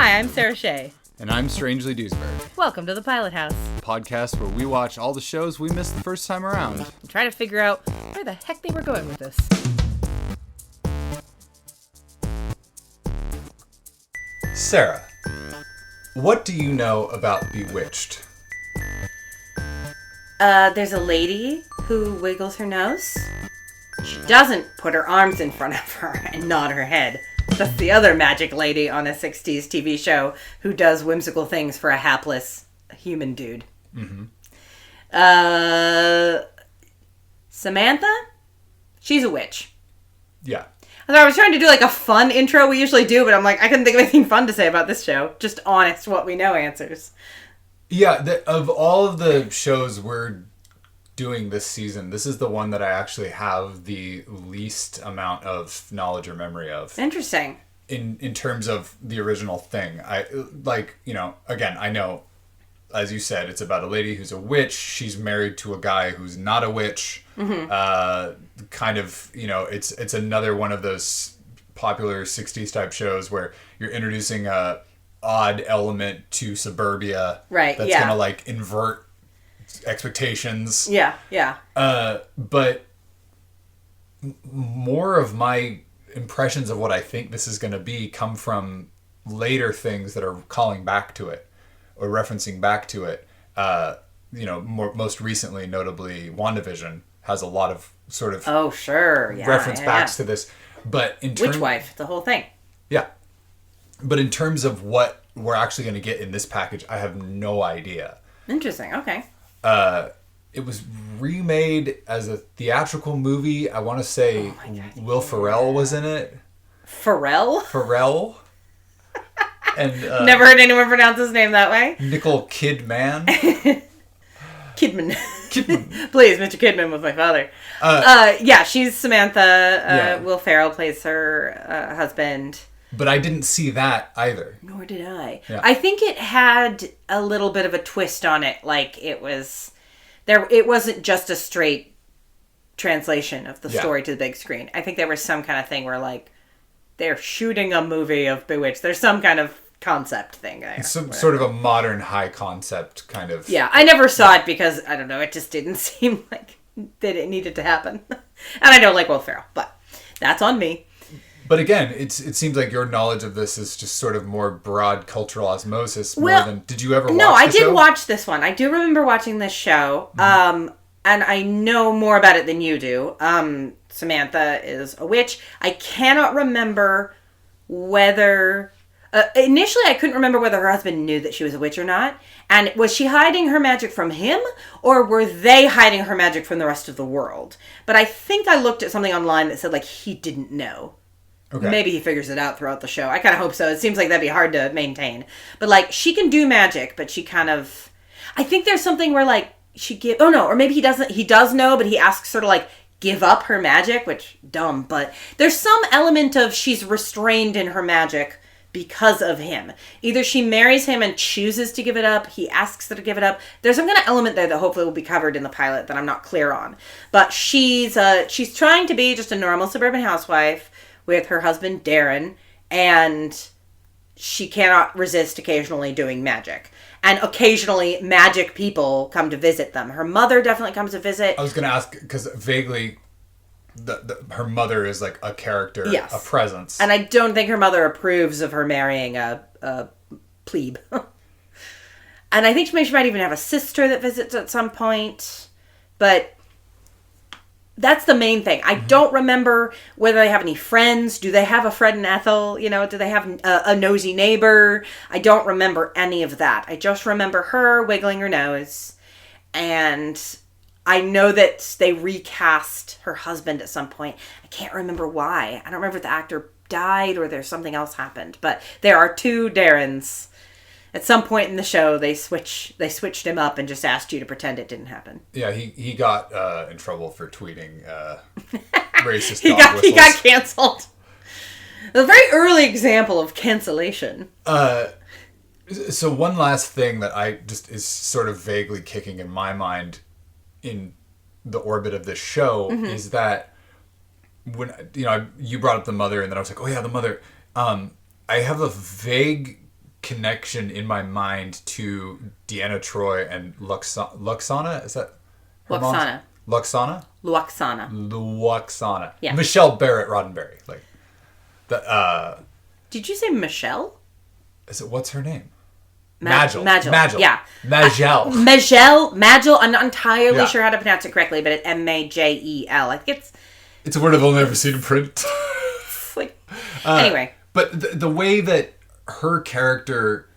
Hi, I'm Sarah Shea. And I'm Strangely Duesberg, Welcome to the Pilot House. a podcast where we watch all the shows we missed the first time around. And try to figure out where the heck they were going with this. Sarah, what do you know about Bewitched? There's a lady who wiggles her nose. She doesn't put her arms in front of her and nod her head. That's the other magic lady on a 60s TV show who does whimsical things for a hapless human dude. Mm-hmm. Samantha? She's a witch. Yeah. I was trying to do like a fun intro we usually do, but I'm like, I couldn't think of anything fun to say about this show. Just honest, what we know answers. Yeah, of all of the shows we're doing this season, this is the one that I actually have the least amount of knowledge or memory of. Interesting. In terms of the original thing. Again, I know, as you said, it's about a lady who's a witch. She's married to a guy who's not a witch. Mm-hmm. It's another one of those popular 60s type shows where you're introducing a odd element to suburbia. Right, that's yeah. going to invert expectations. Yeah, yeah. But more of my impressions of what I think this is going to be come from later things that are calling back to it or referencing back to it. Most recently, notably, WandaVision has a lot of sort of reference backs to this. But in terms, Witch Wife, the whole thing. Yeah. But in terms of what we're actually going to get in this package, I have no idea. Interesting. Okay. It was remade as a theatrical movie. I want to say Will Ferrell was in it. Pharrell? Pharrell. And never heard anyone pronounce his name that way. Nicole Kidman. Kidman. Kidman. Please, Mr. Kidman was my father. She's Samantha. Will Ferrell plays her husband. But I didn't see that either. Nor did I. Yeah. I think it had a little bit of a twist on it. Like it was there. It wasn't just a straight translation of the story to the big screen. I think there was some kind of thing where they're shooting a movie of Bewitched. There's some kind of concept thing there. It's sort of a modern high concept kind of. Yeah, I never saw it because I don't know. It just didn't seem like that it needed to happen. And I don't like Will Ferrell, but that's on me. But again, it seems like your knowledge of this is just sort of more broad cultural osmosis more than... Did you ever watch No, I the did show? watch this one. I do remember watching this show. And I know more about it than you do. Samantha is a witch. I cannot remember whether... initially, I couldn't remember whether her husband knew that she was a witch or not. And was she hiding her magic from him? Or were they hiding her magic from the rest of the world? But I think I looked at something online that said, he didn't know. Okay. Maybe he figures it out throughout the show. I kind of hope so. It seems like that'd be hard to maintain. But, she can do magic, but she kind of... I think there's something where, she give... Oh, no. Or maybe he doesn't... He does know, but he asks her to, give up her magic, which, dumb. But there's some element of she's restrained in her magic because of him. Either she marries him and chooses to give it up. He asks her to give it up. There's some kind of element there that hopefully will be covered in the pilot that I'm not clear on. But she's trying to be just a normal suburban housewife with her husband, Darren, and she cannot resist occasionally doing magic. And occasionally, magic people come to visit them. Her mother definitely comes to visit. I was going to ask, because vaguely, her mother is a character, yes. A presence. And I don't think her mother approves of her marrying a plebe. And I think she might even have a sister that visits at some point. But... that's the main thing. I don't remember whether they have any friends. Do they have a Fred and Ethel? Do they have a nosy neighbor? I don't remember any of that. I just remember her wiggling her nose. And I know that they recast her husband at some point. I can't remember why. I don't remember if the actor died or there's something else happened. But there are two Darrens. At some point in the show, they switched him up and just asked you to pretend it didn't happen. Yeah, he got in trouble for tweeting racist He got canceled. A very early example of cancellation. So one last thing that I just is sort of vaguely kicking in my mind in the orbit of this show is that when you brought up the mother and then I was like, oh yeah, the mother. I have a vague connection in my mind to Deanna Troi and Luxana. Is that her Luxana. Luxana? Luxana. Yeah. Michelle Barrett Roddenberry. Like the Did you say Michelle? What's her name? Magel. Yeah. Magel. I'm not entirely sure how to pronounce it correctly, but it's Majel. I think it's a word I've only ever seen in print. like, anyway. But the way that her character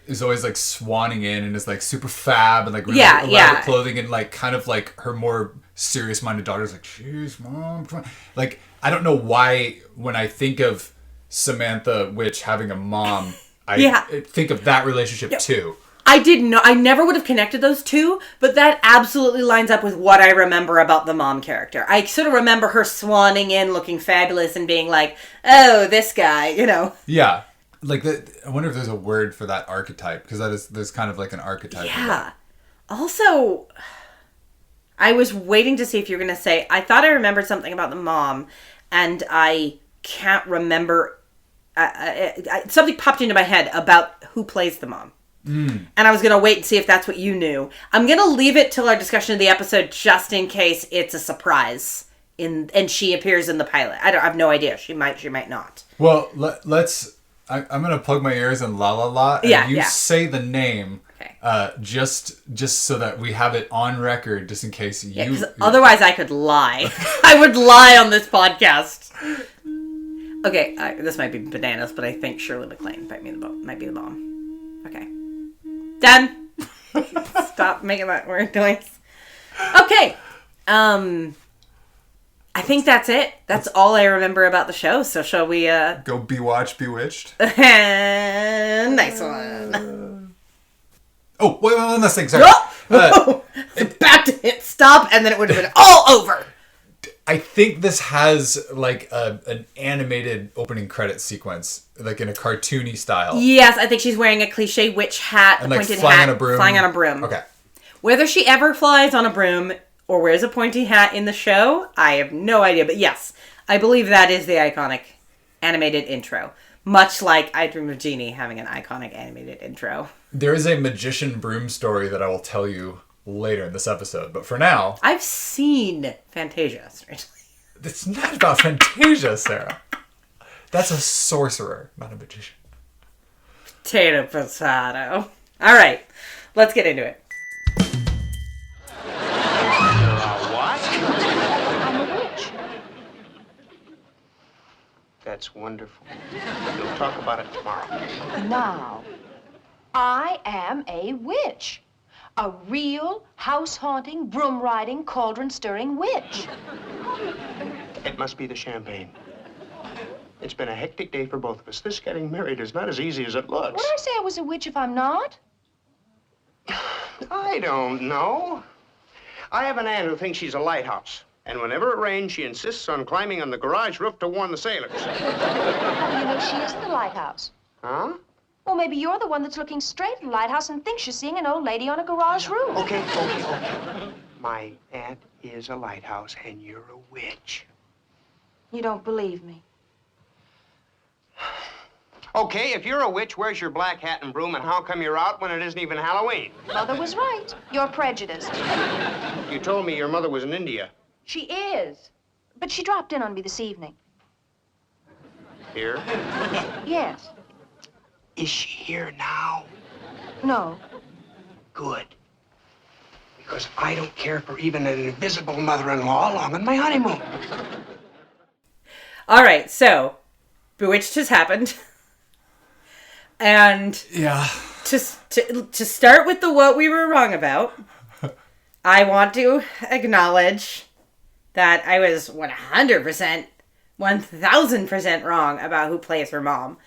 is always like swanning in and is like super fab and like really elaborate clothing, and like kind of like her more serious-minded daughter's like, jeez, mom, come on. Like, I don't know why when I think of Samantha Witch having a mom, I think of that relationship too. I never would have connected those two, but that absolutely lines up with what I remember about the mom character. I sort of remember her swanning in, looking fabulous, and being like, oh, this guy, you know. Yeah. Like, I wonder if there's a word for that archetype, because there's kind of like an archetype. Yeah. Also, I was waiting to see if you were going to say, I thought I remembered something about the mom, and I can't remember. Something popped into my head about who plays the mom. And I was going to wait and see if that's what you knew. I'm going to leave it till our discussion of the episode just in case it's a surprise and she appears in the pilot. I have no idea. She might not. Well, let's... I'm going to plug my ears and La La La. And you say the name just so that we have it on record just in case you... because otherwise I could lie. I would lie on this podcast. Okay, this might be bananas, but I think Shirley MacLaine might be the mom. Okay. Done. Stop making that word noise. Okay. I think that's it. That's all I remember about the show. So shall we go watch Bewitched? Nice one. Oh, wait, one last thing. Sorry. It's about to hit stop, and then it would have been all over. I think this has like an animated opening credit sequence, like in a cartoony style. Yes, I think she's wearing a cliche witch hat, and a like pointed flying hat, flying on a broom. Okay. Whether she ever flies on a broom or wears a pointy hat in the show, I have no idea. But yes, I believe that is the iconic animated intro. Much like I Dream of Jeannie having an iconic animated intro. There is a magician broom story that I will tell you later in this episode. But for now... I've seen Fantasia, strangely. It's not about Fantasia, Sarah. That's a sorcerer, not a magician. Potato. All right, let's get into it. What? I'm a witch. That's wonderful. We'll talk about it tomorrow. Now, I am a witch. A real, house-haunting, broom-riding, cauldron-stirring witch. It must be the champagne. It's been a hectic day for both of us. This getting married is not as easy as it looks. Would I say I was a witch if I'm not? I don't know. I have an aunt who thinks she's a lighthouse. And whenever it rains, she insists on climbing on the garage roof to warn the sailors. How do you know she is the lighthouse? Huh? Well, maybe you're the one that's looking straight at the lighthouse and thinks you're seeing an old lady on a garage roof. Okay. My aunt is a lighthouse, and you're a witch. You don't believe me. Okay, if you're a witch, where's your black hat and broom, and how come you're out when it isn't even Halloween? Mother was right. You're prejudiced. You told me your mother was in India. She is. But she dropped in on me this evening. Here? Yes. Is she here now? No. Good. Because I don't care for even an invisible mother-in-law along on my honeymoon. All right, so Bewitched has happened. And to start with the what we were wrong about, I want to acknowledge that I was 100%, 1000% wrong about who plays her mom.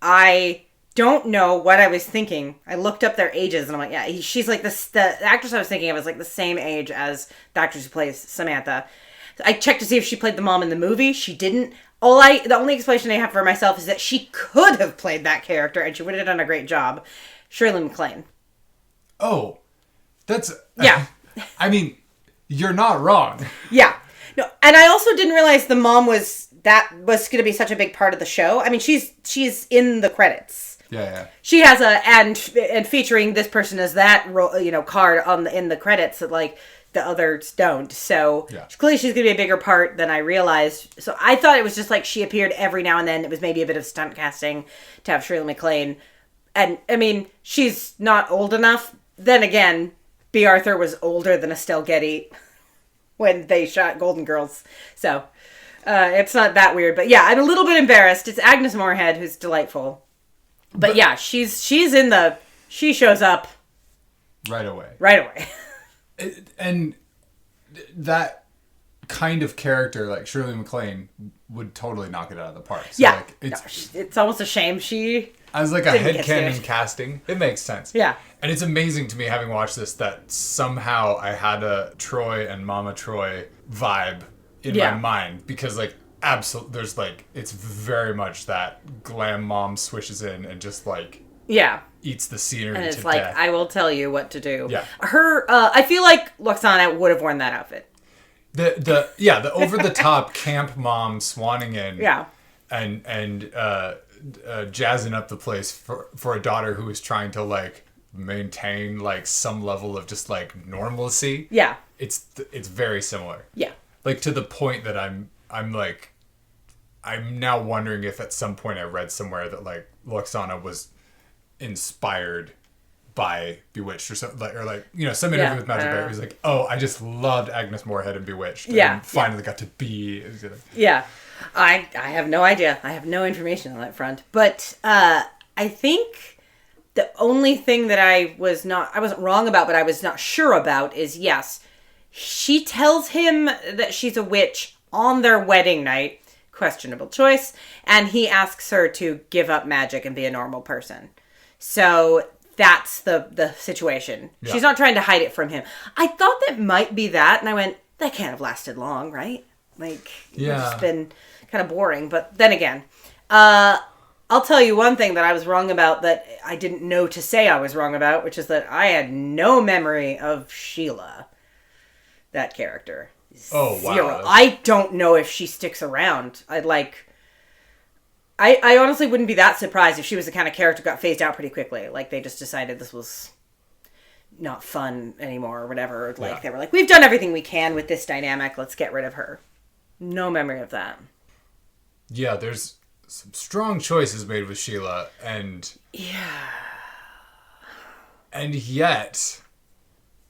I don't know what I was thinking. I looked up their ages and I'm like, yeah, she's like this. The actress I was thinking of was like the same age as the actress who plays Samantha. I checked to see if she played the mom in the movie. She didn't. The only explanation I have for myself is that she could have played that character and she would have done a great job. Shirley MacLaine. Oh, that's... Yeah. I mean, you're not wrong. Yeah. No, and I also didn't realize the mom was that was going to be such a big part of the show. I mean, she's in the credits. Yeah. She has and featuring this person as that card in the credits that like the others don't. So clearly she's going to be a bigger part than I realized. So I thought it was just like she appeared every now and then. It was maybe a bit of stunt casting to have Shirley MacLaine. And I mean, she's not old enough. Then again, B. Arthur was older than Estelle Getty when they shot Golden Girls. So it's not that weird. But yeah, I'm a little bit embarrassed. It's Agnes Morehead, who's delightful. But yeah, she's she shows up right away. And that kind of character, like Shirley MacLaine, would totally knock it out of the park. So like, it's almost a shame she... As like a headcanon casting, it makes sense. Yeah. And it's amazing to me, having watched this, that somehow I had a Troy and Mama Troy vibe in my mind. Because like, there's like, it's very much that glam mom swishes in and just like... eats the scenery and it's to like, death. I will tell you what to do. Yeah. Her, I feel like Loxana would have worn that outfit. The over-the-top camp mom swanning in. Yeah. And jazzing up the place for a daughter who is trying to like maintain like some level of just like normalcy. Yeah. It's very similar. Yeah. Like to the point that I'm now wondering if at some point I read somewhere that like Loxana was inspired by Bewitched or something, or like some interview with Magic Bear. He's like, oh, I just loved Agnes Morehead and Bewitched. And finally got to be. Yeah. I have no idea. I have no information on that front. But I think the only thing that I wasn't wrong about, but I was not sure about is, yes, she tells him that she's a witch on their wedding night. Questionable choice. And he asks her to give up magic and be a normal person. So that's the situation. Yeah. She's not trying to hide it from him. I thought that might be that. And I went, that can't have lasted long, right? Like, it's just been kind of boring. But then again, I'll tell you one thing that I was wrong about that I didn't know to say I was wrong about, which is that I had no memory of Sheila, that character. Oh, wow. Zero. I don't know if she sticks around. I honestly wouldn't be that surprised if she was the kind of character who got phased out pretty quickly. Like, they just decided this was not fun anymore or whatever. Like, they were like, we've done everything we can with this dynamic. Let's get rid of her. No memory of that. Yeah, there's some strong choices made with Sheila, and... Yeah. And yet,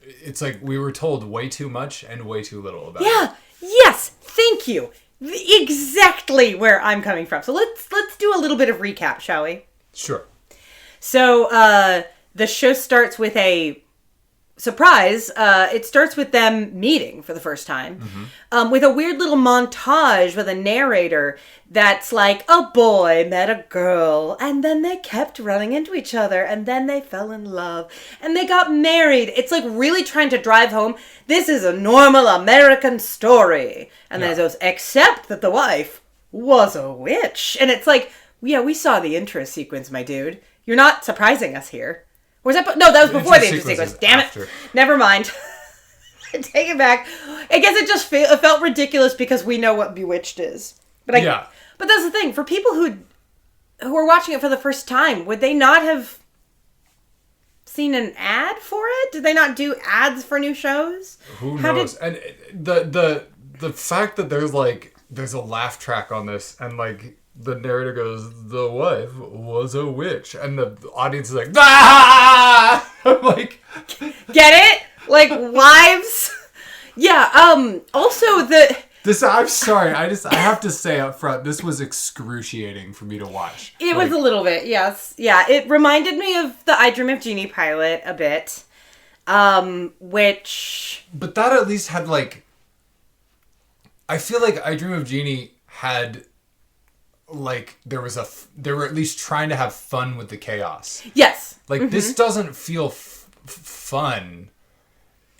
it's like we were told way too much and way too little about it. Yeah, yes, thank you. Exactly where I'm coming from. So let's do a little bit of recap, shall we? Sure. So the show starts with a surprise. It starts with them meeting for the first time, with a weird little montage with a narrator that's like, a boy met a girl, and then they kept running into each other, and then they fell in love, and they got married. It's like really trying to drive home, this is a normal American story. And then it goes, except that the wife was a witch. And it's like, yeah, we saw the intro sequence, my dude. You're not surprising us here. Was that? No, that was before the intro sequence. Damn it. Never mind. Take it back. I guess it just it felt ridiculous because we know what Bewitched is. But But that's the thing. For people who are watching it for the first time, would they not have seen an ad for it? Did they not do ads for new shows? Who knows? And the fact that there's a laugh track on this, and like the narrator goes, the wife was a witch, and the audience is like, ah! I'm like, get it? Like wives? Yeah. Also I'm sorry. I have to say up front, this was excruciating for me to watch. It was a little bit, yes. Yeah, it reminded me of the I Dream of Jeannie pilot a bit, which... But that at least had, like... I feel like I Dream of Jeannie had, like, they were at least trying to have fun with the chaos. Yes. Like, this doesn't feel fun.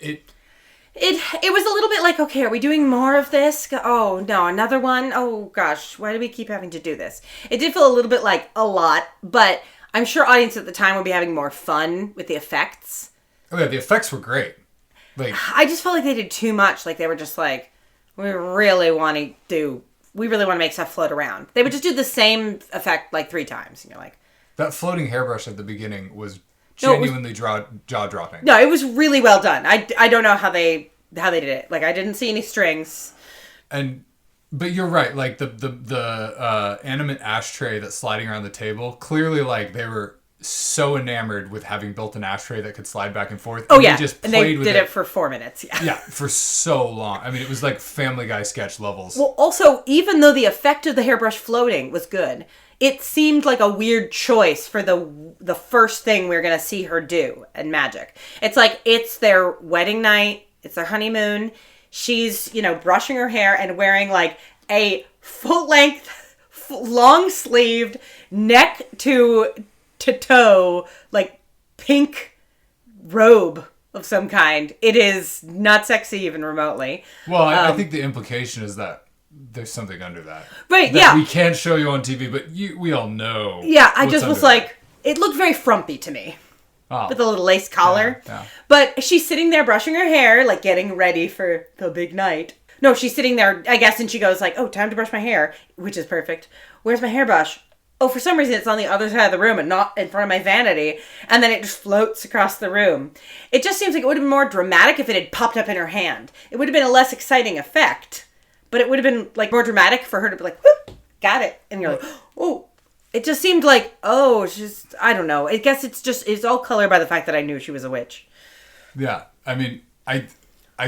It was a little bit like, okay, are we doing more of this? Oh, no, another one? Oh, gosh, why do we keep having to do this? It did feel a little bit like a lot, but I'm sure audience at the time would be having more fun with the effects. Oh, yeah, the effects were great. Like, I just felt like they did too much. Like, they were just like, we really want to do we really want to make stuff float around. They would just do the same effect like 3 times. And you're like... That floating hairbrush at the beginning was genuinely jaw-dropping. No, it was really well done. I don't know how they did it. Like, I didn't see any strings. But you're right. Like, the animate ashtray that's sliding around the table, clearly, like, they were so enamored with having built an ashtray that could slide back and forth. Oh, yeah. They just and they played with did it for 4 minutes. Yeah. Yeah, for so long. I mean, it was like Family Guy sketch levels. Well, also, even though the effect of the hairbrush floating was good, it seemed like a weird choice for the first thing we're going to see her do in Magic. It's like, it's their wedding night. It's their honeymoon. She's, brushing her hair and wearing, like, a full-length, long-sleeved, neck to toe, like, pink robe of some kind. It is not sexy even remotely. Well, I think the implication is that there's something under that. Right, that yeah. we can't show you on TV, but we all know. Yeah, I just was like, it looked very frumpy to me. Oh. With a little lace collar. Yeah. But she's sitting there brushing her hair, like getting ready for the big night. No, she's sitting there, I guess, and she goes like, oh, time to brush my hair, which is perfect. Where's my hairbrush? Oh, for some reason it's on the other side of the room and not in front of my vanity. And then it just floats across the room. It just seems like it would have been more dramatic if it had popped up in her hand. It would have been a less exciting effect. But it would have been like more dramatic for her to be like, whoop, got it. And you're like, oh. It just seemed like, oh, she's, I don't know. I guess it's all colored by the fact that I knew she was a witch. Yeah. I mean, I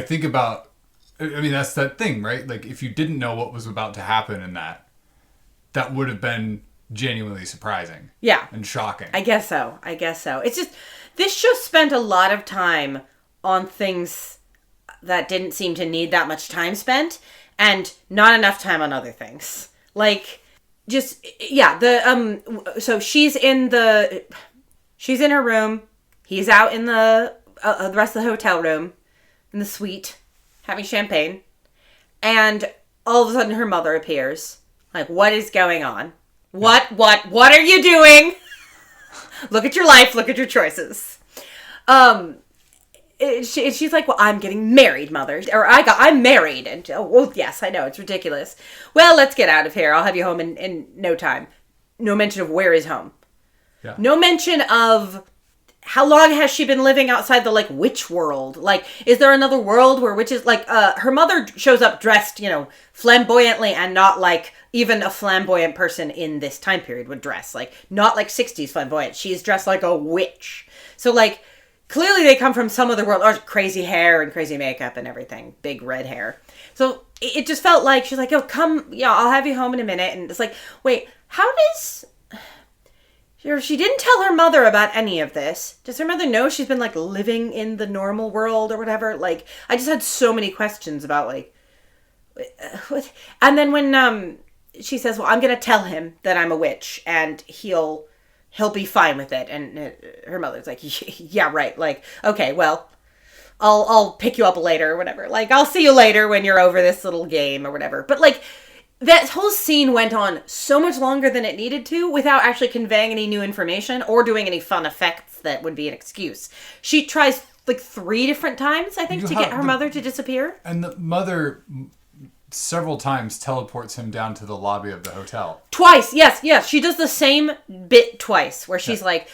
think about, that's that thing, right? Like, if you didn't know what was about to happen in that would have been genuinely surprising. Yeah. And shocking. I guess so. It's just, this show spent a lot of time on things that didn't seem to need that much time spent, and not enough time on other things. Like, just, yeah, so she's in her room, he's out in the rest of the hotel room, in the suite, having champagne, and all of a sudden her mother appears. Like, what is going on? What are you doing? Look at your life, look at your choices. She's like, well, I'm getting married, mother. Or I'm married. And, oh, well, yes, I know, it's ridiculous. Well, let's get out of here. I'll have you home in no time. No mention of where is home. Yeah. No mention of how long has she been living outside the, like, witch world? Like, is there another world where witches, like, her mother shows up dressed, flamboyantly and not like even a flamboyant person in this time period would dress. Like, not like 60s flamboyant. She's dressed like a witch. So, like, clearly they come from some other world. Or crazy hair and crazy makeup and everything. Big red hair. So it just felt like she's like, oh, come, I'll have you home in a minute. And it's like, wait, how does... She didn't tell her mother about any of this. Does her mother know she's been, like, living in the normal world or whatever? Like, I just had so many questions about, like... what? And then when she says, well, I'm going to tell him that I'm a witch and he'll be fine with it. And her mother's like, yeah, right. Like, okay, well, I'll pick you up later or whatever. Like, I'll see you later when you're over this little game or whatever. But, like... that whole scene went on so much longer than it needed to without actually conveying any new information or doing any fun effects that would be an excuse. She tries like 3 different times, I think, to get her mother to disappear. And the mother several times teleports him down to the lobby of the hotel. Twice, yes. She does the same bit twice where she's like,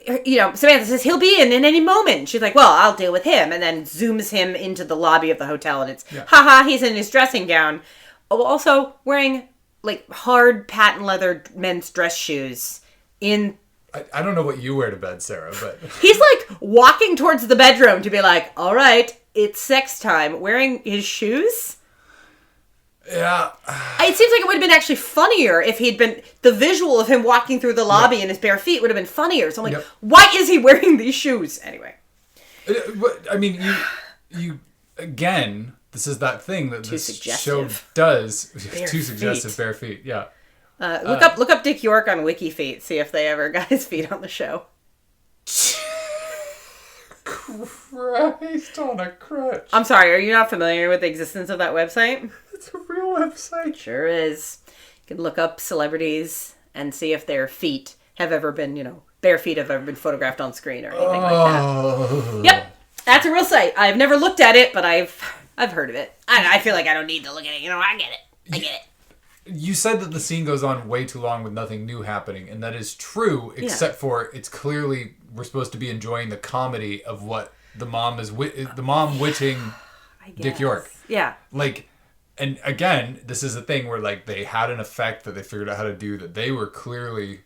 Samantha says, he'll be in any moment. She's like, well, I'll deal with him. And then zooms him into the lobby of the hotel and it's, haha, he's in his dressing gown. Also wearing, like, hard patent leather men's dress shoes in... I don't know what you wear to bed, Sarah, but... He's, like, walking towards the bedroom to be like, all right, it's sex time, wearing his shoes? Yeah. It seems like it would have been actually funnier if he'd been... The visual of him walking through the lobby in his bare feet would have been funnier. So I'm like, why is he wearing these shoes? Anyway. I mean, you again... This is that thing that this show suggestive. does. Bare Too suggestive, feet. bare feet. Yeah. Look up Dick York on Wiki Feet. See if they ever got his feet on the show. Christ on a crutch. I'm sorry. Are you not familiar with the existence of that website? It's a real website. Sure is. You can look up celebrities and see if their feet have ever been, bare feet have ever been photographed on screen or anything like that. Yep, that's a real site. I've never looked at it, but I've heard of it. I feel like I don't need to look at it. I get it. You said that the scene goes on way too long with nothing new happening, and that is true, except for it's clearly we're supposed to be enjoying the comedy of what the mom is witching Dick York. Yeah. Like, and again, this is a thing where like they had an effect that they figured out how to do that they were clearly.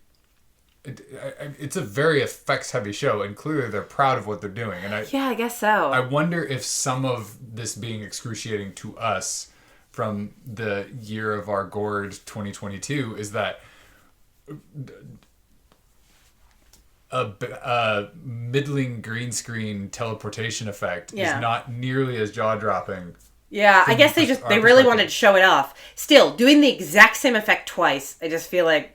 It's a very effects heavy show, and clearly they're proud of what they're doing. And I guess so. I wonder if some of this being excruciating to us from the year of our gourd 2022 is that a middling green screen teleportation effect is not nearly as jaw-dropping. Yeah, I guess they really wanted to show it off. Still, doing the exact same effect twice, I just feel like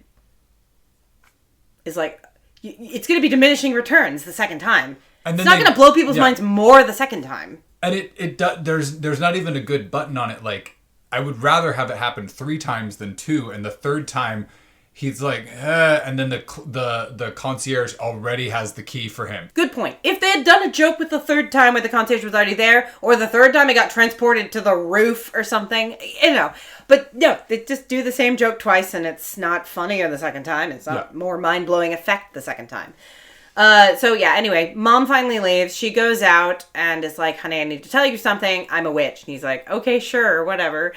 is like it's going to be diminishing returns the second time. And it's not going to blow people's minds more the second time. And there's not even a good button on it. Like, I would rather have it happen 3 times than 2, and the third time he's like, and then the concierge already has the key for him. Good point. If they had done a joke with the third time where the concierge was already there, or the third time it got transported to the roof or something, But no, they just do the same joke twice, and it's not funnier the second time. It's not more mind-blowing effect the second time. Anyway, Mom finally leaves. She goes out and is like, honey, I need to tell you something. I'm a witch. And he's like, okay, sure, whatever.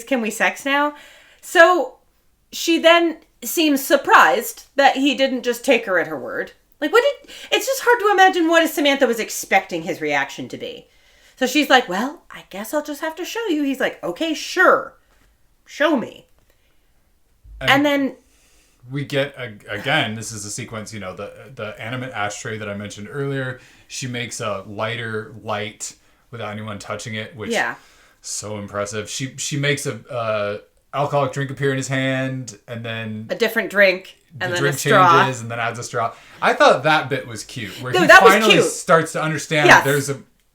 Can we sex now? So she then seems surprised that he didn't just take her at her word. It's just hard to imagine what Samantha was expecting his reaction to be. So she's like, well, I guess I'll just have to show you. He's like, okay, sure. Show me. And then we get, again, this is a sequence, the animate ashtray that I mentioned earlier. She makes a lighter light without anyone touching it, which so impressive. She makes a alcoholic drink appear in his hand, and then a different drink, and then a straw. Changes, and then adds a straw. I thought that bit was cute, where he that finally was cute. Starts to understand that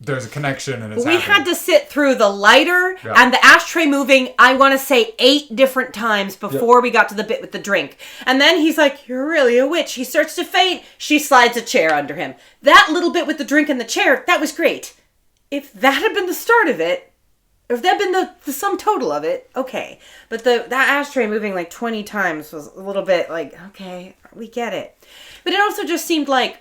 there's a connection, and it's we had to sit through the lighter and the ashtray moving, I want to say 8 different times before we got to the bit with the drink. And then he's like, you're really a witch. He starts to faint. She slides a chair under him. That little bit with the drink and the chair, that was great. If that had been the start of it, if that had been the sum total of it, okay. But that ashtray moving like 20 times was a little bit like, okay, we get it. But it also just seemed like,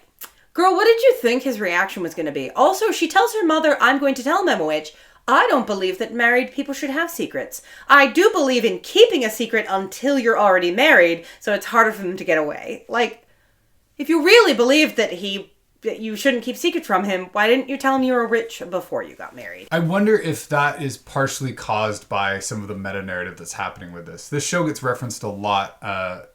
girl, what did you think his reaction was going to be? Also, she tells her mother, I'm going to tell him I'm a witch. I don't believe that married people should have secrets. I do believe in keeping a secret until you're already married, so it's harder for them to get away. Like, if you really believed that you shouldn't keep secrets from him, why didn't you tell him you were rich before you got married? I wonder if that is partially caused by some of the meta-narrative that's happening with this. This show gets referenced a lot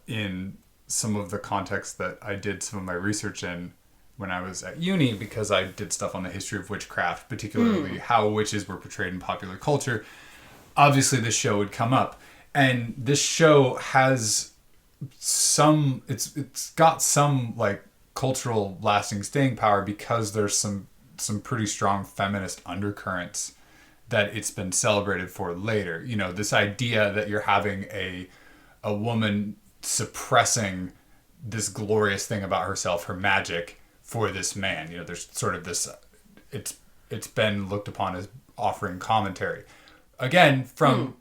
in some of the context that I did some of my research in when I was at uni, because I did stuff on the history of witchcraft, particularly how witches were portrayed in popular culture. Obviously, this show would come up. And this show has it's got some, like, cultural lasting staying power because there's some pretty strong feminist undercurrents that it's been celebrated for later. This idea that you're having a woman suppressing this glorious thing about herself, her magic, for this man. There's sort of this, it's been looked upon as offering commentary. Again, from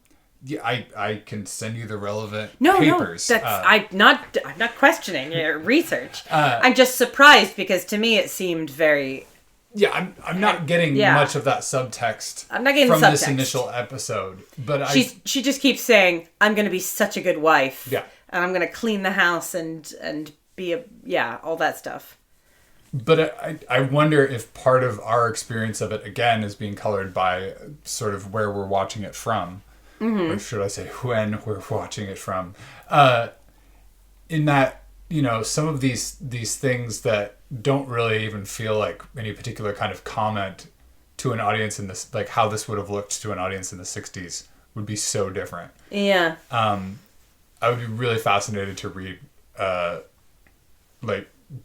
I can send you the relevant papers. No, I'm not questioning your research. I'm just surprised because to me it seemed very. Yeah, I'm not getting much of that subtext. I'm not getting from subtext. This initial episode, but she just keeps saying, "I'm going to be such a good wife." Yeah, and I'm going to clean the house and be all that stuff. But I wonder if part of our experience of it, again, is being colored by sort of where we're watching it from. Mm-hmm. Or should I say when we're watching it from. In that, some of these things that don't really even feel like any particular kind of comment to an audience in this, like how this would have looked to an audience in the 60s, would be so different. Yeah. I would be really fascinated to read,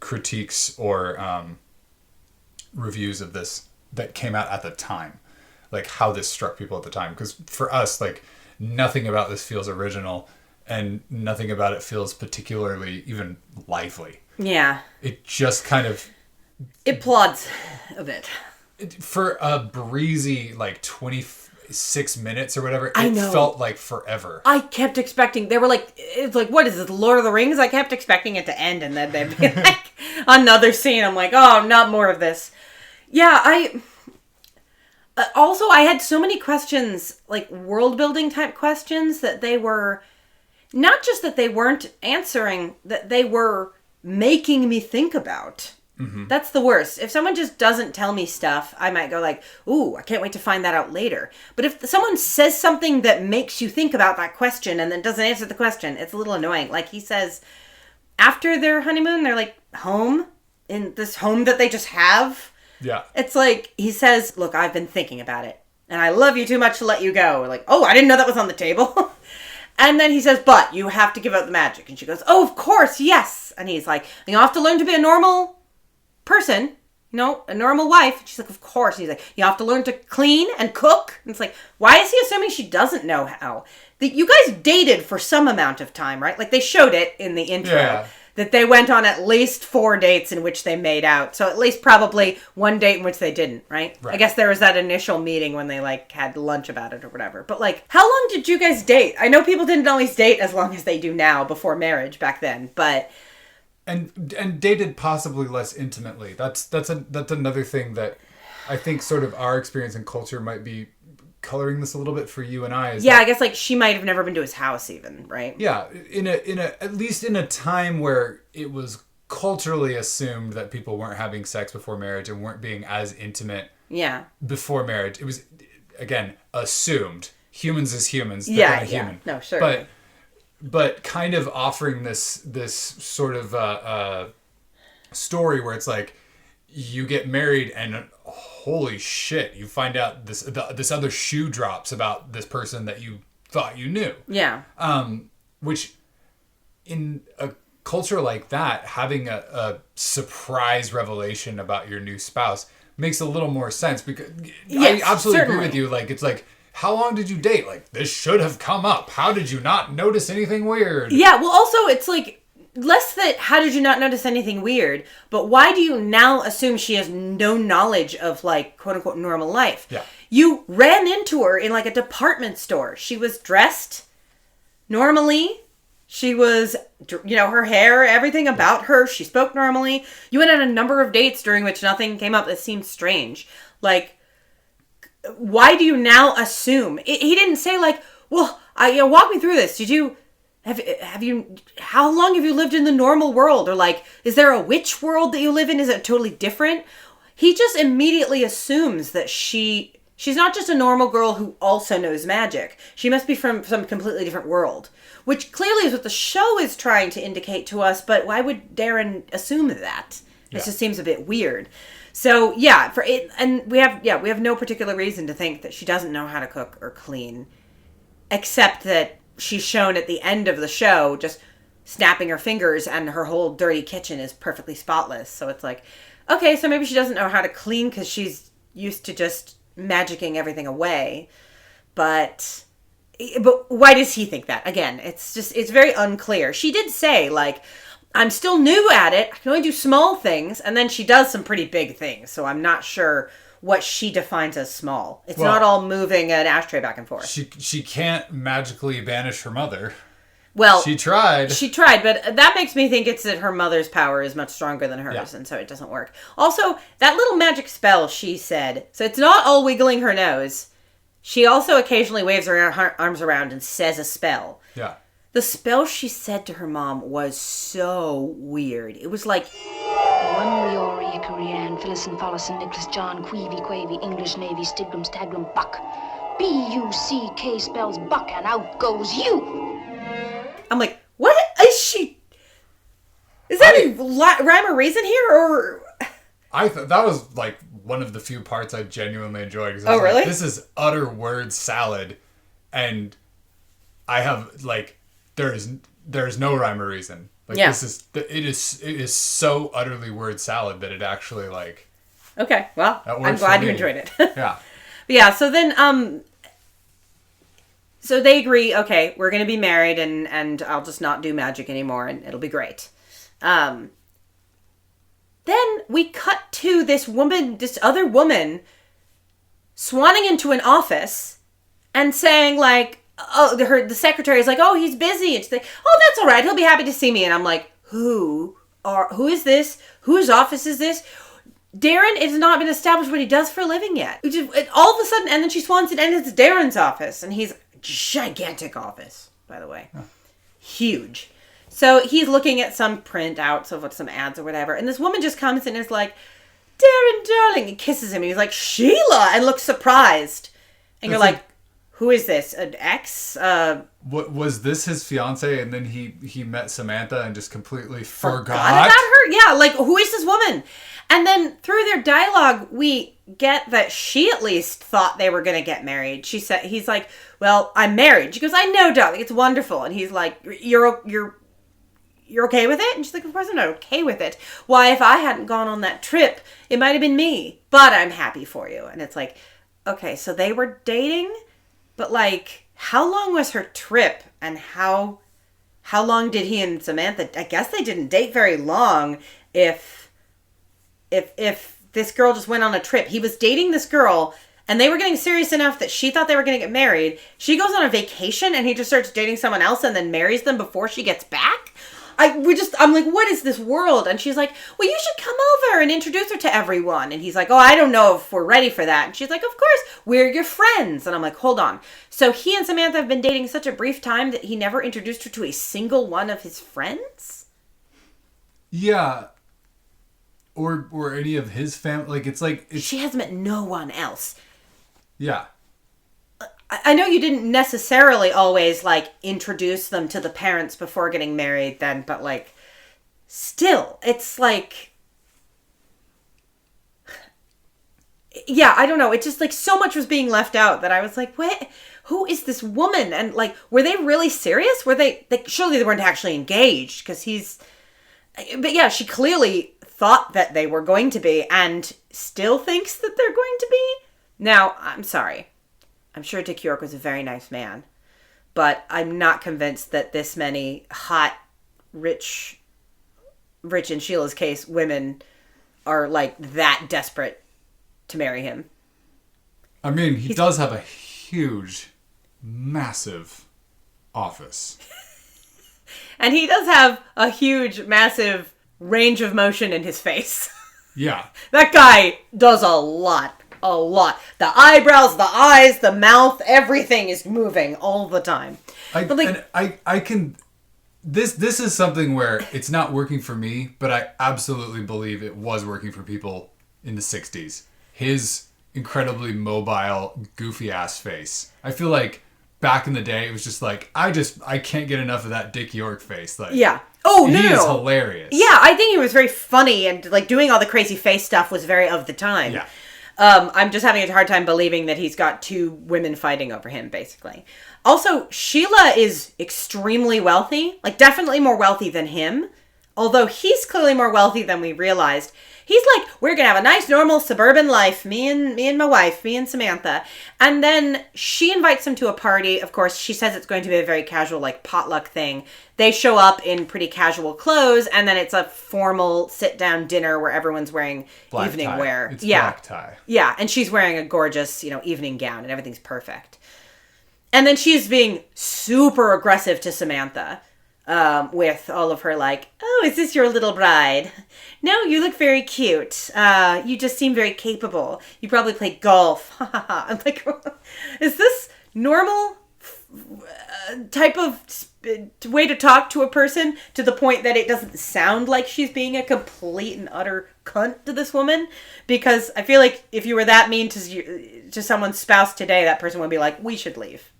critiques or reviews of this that came out at the time, like how this struck people at the time, because for us, like, nothing about this feels original and nothing about it feels particularly even lively. It just kind of it plods a bit for a breezy, like, 6 minutes or whatever. I It know. felt like forever. I kept expecting, they were like, it's like, what is this, Lord of the Rings? I kept expecting it to end and then they'd be like, another scene. I'm like, oh, not more of this. Yeah, also, I had so many questions, like world building type questions, that they were, not just that they weren't answering, that they were making me think about. Mm-hmm. That's the worst. If someone just doesn't tell me stuff, I might go like, ooh, I can't wait to find that out later. But if someone says something that makes you think about that question and then doesn't answer the question, it's a little annoying. Like he says, after their honeymoon, they're like home, in this home that they just have. Yeah. It's like, he says, look, I've been thinking about it and I love you too much to let you go. We're like, oh, I didn't know that was on the table. And then he says, but you have to give up the magic. And she goes, oh, of course, yes. And he's like, you have to learn to be a normal person, a normal wife. And she's like, of course. And he's like, you have to learn to clean and cook. And it's like, why is he assuming she doesn't know how? You guys dated for some amount of time, right? Like they showed it in the intro that they went on at least 4 dates in which they made out. So at least probably one date in which they didn't, right? I guess there was that initial meeting when they like had lunch about it or whatever. But like, how long did you guys date? I know people didn't always date as long as they do now before marriage back then, but... And dated possibly less intimately. That's another thing that I think sort of our experience and culture might be coloring this a little bit for you and I. I guess like she might have never been to his house even, right? Yeah, in a at least in a time where it was culturally assumed that people weren't having sex before marriage and weren't being as intimate. Yeah. Before marriage, it was again assumed. Humans as humans. They're human. No, sure. But kind of offering this sort of story where it's like you get married and holy shit, you find out this other shoe drops about this person that you thought you knew. Yeah. Which in a culture like that, having a surprise revelation about your new spouse makes a little more sense because I absolutely agree with you. Like it's like, how long did you date? Like, this should have come up. How did you not notice anything weird? Yeah, well, also, it's like, less that, how did you not notice anything weird, but why do you now assume she has no knowledge of, like, quote-unquote normal life? Yeah. You ran into her in, like, a department store. She was dressed normally. She was, her hair, everything about her. She spoke normally. You went on a number of dates during which nothing came up that seemed strange. Like... why do you now assume? He didn't say like, well, walk me through this. Did you, have you, how long have you lived in the normal world? Or like, is there a witch world that you live in? Is it totally different? He just immediately assumes that she's not just a normal girl who also knows magic. She must be from some completely different world, which clearly is what the show is trying to indicate to us. But why would Darren assume that? It just seems a bit weird. So, yeah, for it, and we have no particular reason to think that she doesn't know how to cook or clean, except that she's shown at the end of the show just snapping her fingers and her whole dirty kitchen is perfectly spotless. So it's like, okay, so maybe she doesn't know how to clean because she's used to just magicking everything away. But why does he think that? Again, it's very unclear. She did say, like, I'm still new at it. I can only do small things. And then she does some pretty big things. So I'm not sure what she defines as small. It's not all moving an ashtray back and forth. She can't magically banish her mother. Well, she tried, but that makes me think it's that her mother's power is much stronger than hers, and so it doesn't work. Also, that little magic spell she said, so it's not all wiggling her nose. She also occasionally waves her arms around and says a spell. Yeah. The spell she said to her mom was so weird. It was like... One Leori, Icarian, Phyllis Follison, Nicholas John, Queevy, English Navy, Stigrum, Stagrum, Buck. B-U-C-K spells Buck, and out goes you. I'm like, what is she... Is that a rhyme or reason here, or... I thought that was, like, one of the few parts I genuinely enjoyed. Oh, really? Like, this is utter word salad, and I have, like... There's no rhyme or reason. Like it is so utterly word salad that it actually like. Okay, well, I'm glad you enjoyed it. Yeah. Yeah. So then, so they agree. Okay, we're gonna be married, and I'll just not do magic anymore, and it'll be great. Then we cut to this other woman, swanning into an office and saying like, oh, the secretary is like, oh, he's busy. And she's like, oh, that's all right. He'll be happy to see me. And I'm like, who is this? Whose office is this? Darren, it has not been established what he does for a living yet. All of a sudden, and then she swans it, and it's Darren's office. And he's gigantic office, by the way. Huh. Huge. So he's looking at some printouts of some ads or whatever. And this woman just comes and is like, Darren, darling, and kisses him. And he's like, Sheila, and looks surprised. And you're like, who is this? An ex? What was this his fiance? And then he met Samantha and just completely forgot about her? Yeah, like, who is this woman? And then through their dialogue, we get that she at least thought they were going to get married. He's like, well, I'm married. She goes, I know, darling, it's wonderful. And he's like, you're okay with it? And she's like, of course I'm not okay with it. Why, if I hadn't gone on that trip, it might have been me. But I'm happy for you. And it's like, okay, so they were dating, but like, how long was her trip? And how long did he and Samantha, I guess they didn't date very long if this girl just went on a trip. He was dating this girl, and they were getting serious enough that she thought they were going to get married. She goes on a vacation, and he just starts dating someone else and then marries them before she gets back. I'm like, what is this world? And she's like, well, you should come over and introduce her to everyone. And he's like, oh, I don't know if we're ready for that. And she's like, of course, we're your friends. And I'm like, hold on. So he and Samantha have been dating such a brief time that he never introduced her to a single one of his friends? Yeah. Or any of his family. Like, she has met no one else. Yeah. I know you didn't necessarily always, like, introduce them to the parents before getting married then, but, like, still, it's like... Yeah, I don't know. It just, like, so much was being left out that I was like, what? Who is this woman? And, like, were they really serious? Were they... Like, surely they weren't actually engaged, because he's... But, yeah, she clearly thought that they were going to be and still thinks that they're going to be. Now, I'm sorry. I'm sure Dick York was a very nice man, but I'm not convinced that this many hot, rich in Sheila's case, women are like that desperate to marry him. I mean, he does have a huge, massive office. And he does have a huge, massive range of motion in his face. Yeah. That guy does a lot. A lot. The eyebrows, the eyes, the mouth, everything is moving all the time. I can... This is something where it's not working for me, but I absolutely believe it was working for people in the 60s. His incredibly mobile, goofy-ass face. I feel like back in the day, it was just like, I can't get enough of that Dick York face. Like, yeah. Oh, no. He is hilarious. Yeah, I think he was very funny, and like doing all the crazy face stuff was very of the time. Yeah. I'm just having a hard time believing that he's got two women fighting over him, basically. Also, Sheila is extremely wealthy, like definitely more wealthy than him, although he's clearly more wealthy than we realized. He's like, we're going to have a nice, normal, suburban life, me and my wife, me and Samantha. And then she invites him to a party. Of course, she says it's going to be a very casual, like, potluck thing. They show up in pretty casual clothes, and then it's a formal sit-down dinner where everyone's wearing black evening tie. wear. It's black tie. Yeah, and she's wearing a gorgeous, evening gown, and everything's perfect. And then she's being super aggressive to Samantha. With all of her like, oh, is this your little bride? No, you look very cute. You just seem very capable. You probably play golf. I'm like, is this normal type of way to talk to a person to the point that it doesn't sound like she's being a complete and utter cunt to this woman? Because I feel like if you were that mean to someone's spouse today, that person would be like, we should leave.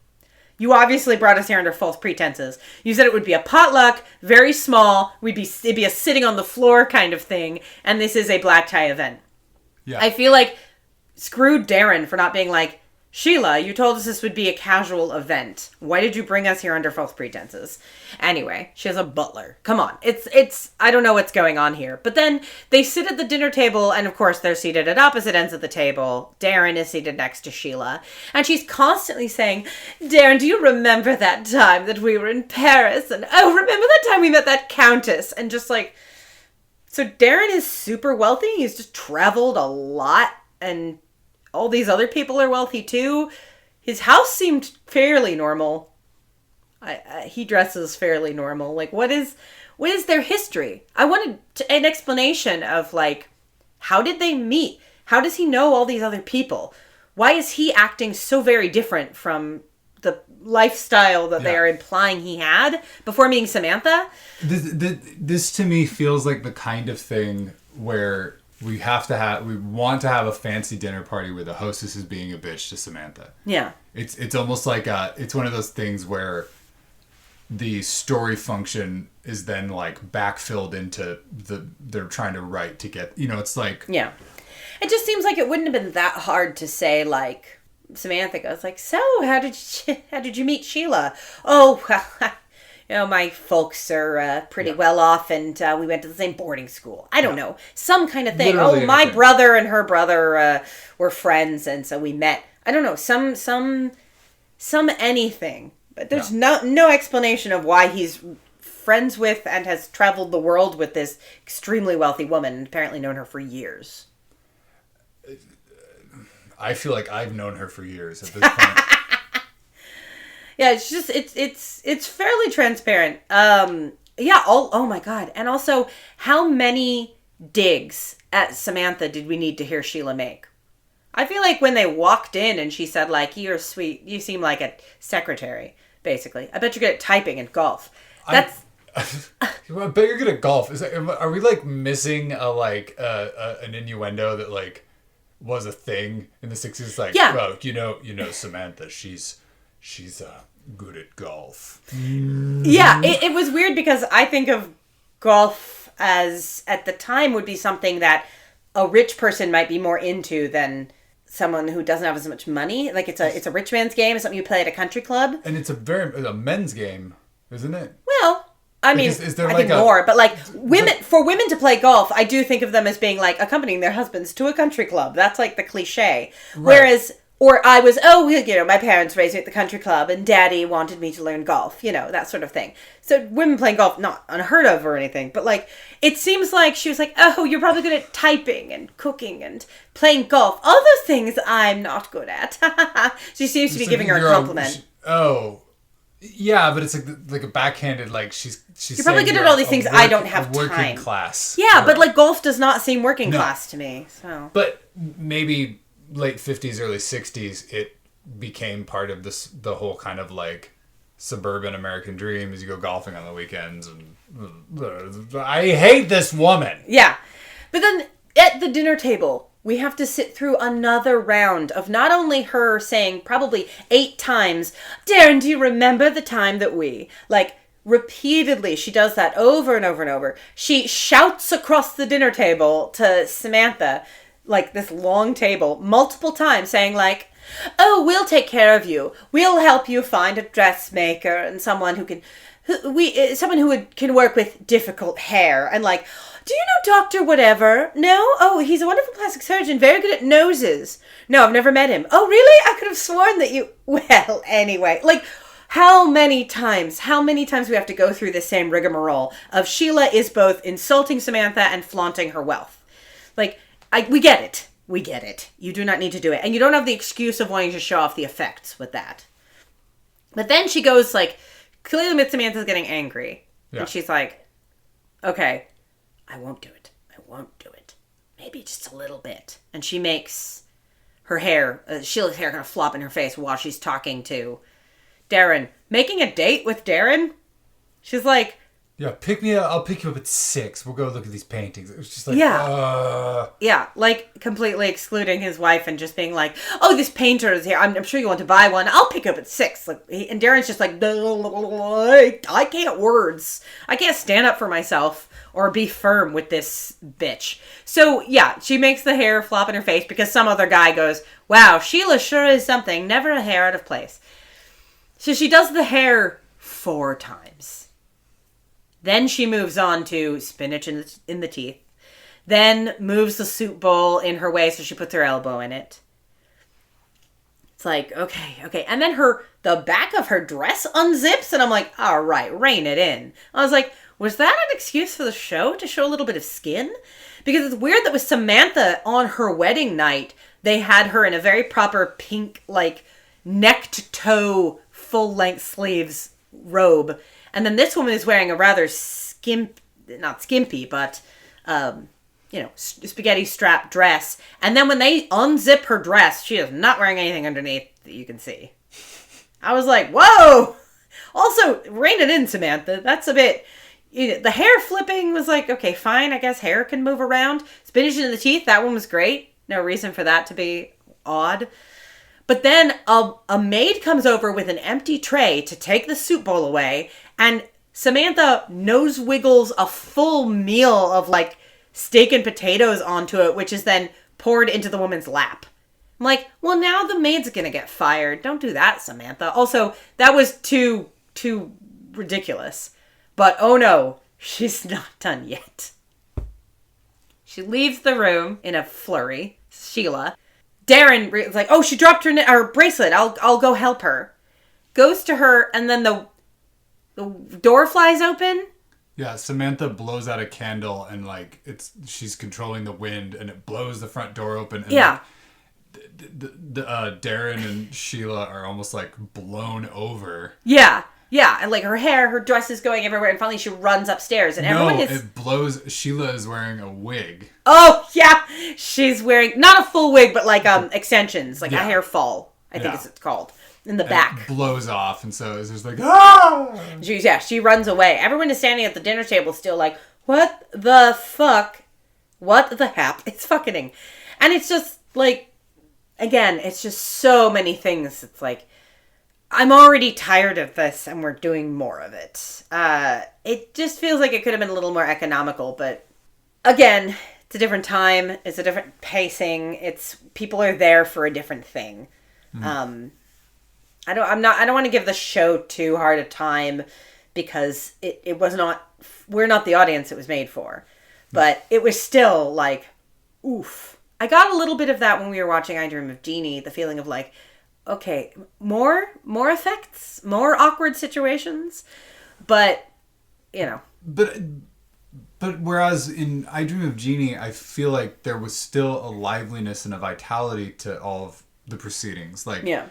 You obviously brought us here under false pretenses. You said it would be a potluck, very small, it'd be a sitting on the floor kind of thing, and this is a black tie event. Yeah. I feel like screw Darren for not being like, Sheila, you told us this would be a casual event. Why did you bring us here under false pretenses? Anyway, she has a butler. Come on. It's I don't know what's going on here. But then they sit at the dinner table, and of course they're seated at opposite ends of the table. Darren is seated next to Sheila. And she's constantly saying, Darren, do you remember that time that we were in Paris? And oh, remember that time we met that countess? And just like, so Darren is super wealthy. He's just traveled a lot, and all these other people are wealthy too. His house seemed fairly normal. He dresses fairly normal. Like, what is their history? I wanted an explanation of, like, how did they meet? How does he know all these other people? Why is he acting so very different from the lifestyle that they are implying he had before meeting Samantha? This to me feels like the kind of thing where we want to have a fancy dinner party where the hostess is being a bitch to Samantha. Yeah. It's almost like it's one of those things where the story function is then like backfilled into they're trying to write to get, it's like... Yeah. It just seems like it wouldn't have been that hard to say, like, Samantha goes like, so how did you meet Sheila? Oh, well, my folks are pretty well off, and we went to the same boarding school. I don't know. Some kind of thing. Literally my anything. brother and her brother were friends, and so we met. I don't know. Some anything. But there's no explanation of why he's friends with and has traveled the world with this extremely wealthy woman and apparently known her for years. I feel like I've known her for years at this point. Yeah, it's just it's fairly transparent. Oh my god. And also, how many digs at Samantha did we need to hear Sheila make? I feel like when they walked in and she said, like, you're sweet, you seem like a secretary, basically. I bet you're good at typing and golf. That's... I bet you're good at golf. Are we, like, missing an innuendo that, like, was a thing in the 60s? Like, well, you know Samantha, she's good at golf. Yeah, it was weird because I think of golf as, at the time, would be something that a rich person might be more into than someone who doesn't have as much money. Like, it's a rich man's game. It's something you play at a country club. And it's a men's game, isn't it? Well, I mean, is there I like think more, but like for women to play golf, I do think of them as being like accompanying their husbands to a country club. That's like the cliche. Right. Whereas, or I was, my parents raised me at the country club and daddy wanted me to learn golf, that sort of thing. So women playing golf, not unheard of or anything, but like, it seems like she was like, oh, you're probably good at typing and cooking and playing golf. All those things I'm not good at. She seems to be giving her a compliment. Yeah, but it's like a backhanded, like she's you're probably good at all these things. I don't have time. Working class. Yeah, but like golf does not seem working class to me. So. But maybe late 50s, early 60s, it became part of the whole kind of like suburban American dream as you go golfing on the weekends. And I hate this woman. Yeah, but then at the dinner table, we have to sit through another round of not only her saying probably 8 times, Darren, do you remember the time that we... Like, repeatedly, she does that over and over and over. She shouts across the dinner table to Samantha, like this long table, multiple times saying like, oh, we'll take care of you. We'll help you find a dressmaker and someone who can... someone who can work with difficult hair. And like... Do you know Dr. Whatever? No? Oh, he's a wonderful plastic surgeon, very good at noses. No, I've never met him. Oh, really? I could have sworn that you... Well, anyway. Like, how many times we have to go through the same rigmarole of Sheila is both insulting Samantha and flaunting her wealth. Like, we get it. We get it. You do not need to do it. And you don't have the excuse of wanting to show off the effects with that. But then she goes, like, clearly Miss Samantha's getting angry. Yeah. And she's like, okay... I won't do it. I won't do it. Maybe just a little bit. And she makes her hair, Sheila's hair kind of flop in her face while she's talking to Darren. Making a date with Darren? She's like... Yeah, pick me up. I'll pick you up at 6. We'll go look at these paintings. It was just like... Yeah, like completely excluding his wife and just being like, oh, this painter is here. I'm sure you want to buy one. I'll pick you up at 6. Like, and Darren's just like, I can't words. I can't stand up for myself. Or be firm with this bitch. So, yeah, she makes the hair flop in her face because some other guy goes, wow, Sheila sure is something. Never a hair out of place. So she does the hair 4 times. Then she moves on to spinach in the teeth. Then moves the soup bowl in her way so she puts her elbow in it. It's like, okay. And then the back of her dress unzips and I'm like, all right, rein it in. I was like... Was that an excuse for the show to show a little bit of skin? Because it's weird that with Samantha on her wedding night, they had her in a very proper pink, like, neck to toe, full length sleeves robe. And then this woman is wearing a rather not skimpy, but, spaghetti strap dress. And then when they unzip her dress, she is not wearing anything underneath that you can see. I was like, whoa! Also, rein it in, Samantha. That's a bit... the hair flipping was like, okay, fine. I guess hair can move around. Spinach into the teeth, that one was great. No reason for that to be odd. But then a maid comes over with an empty tray to take the soup bowl away, and Samantha nose wiggles a full meal of like steak and potatoes onto it, which is then poured into the woman's lap. I'm like, well, now the maid's gonna get fired. Don't do that, Samantha. Also, that was too ridiculous. But oh no, she's not done yet. She leaves the room in a flurry. Sheila. Darren is like, oh, she dropped her bracelet. I'll go help her. Goes to her, and then the door flies open. Yeah, Samantha blows out a candle, and like she's controlling the wind, and it blows the front door open. And yeah. Darren and Sheila are almost like blown over. Yeah. Yeah, and like her dress is going everywhere, and finally she runs upstairs, and everyone is... it blows. Sheila is wearing a wig. Oh, yeah! She's wearing, not a full wig, but like extensions, like a hair fall, I think it's called, in the back. It blows off, and so it's just like, ah! She runs away. Everyone is standing at the dinner table still like, what the fuck? What the hap? It's fucking... And it's just like, again, it's just so many things. It's like... I'm already tired of this, and we're doing more of it. It just feels like it could have been a little more economical, but again, it's a different time. It's a different pacing. People are there for a different thing. I don't want to give the show too hard a time because it was not. We're not the audience it was made for, but it was still like, oof. I got a little bit of that when we were watching I Dream of Jeannie. The feeling of like, okay, more effects, more awkward situations, but, But whereas in I Dream of Jeannie, I feel like there was still a liveliness and a vitality to all of the proceedings. Like, yeah.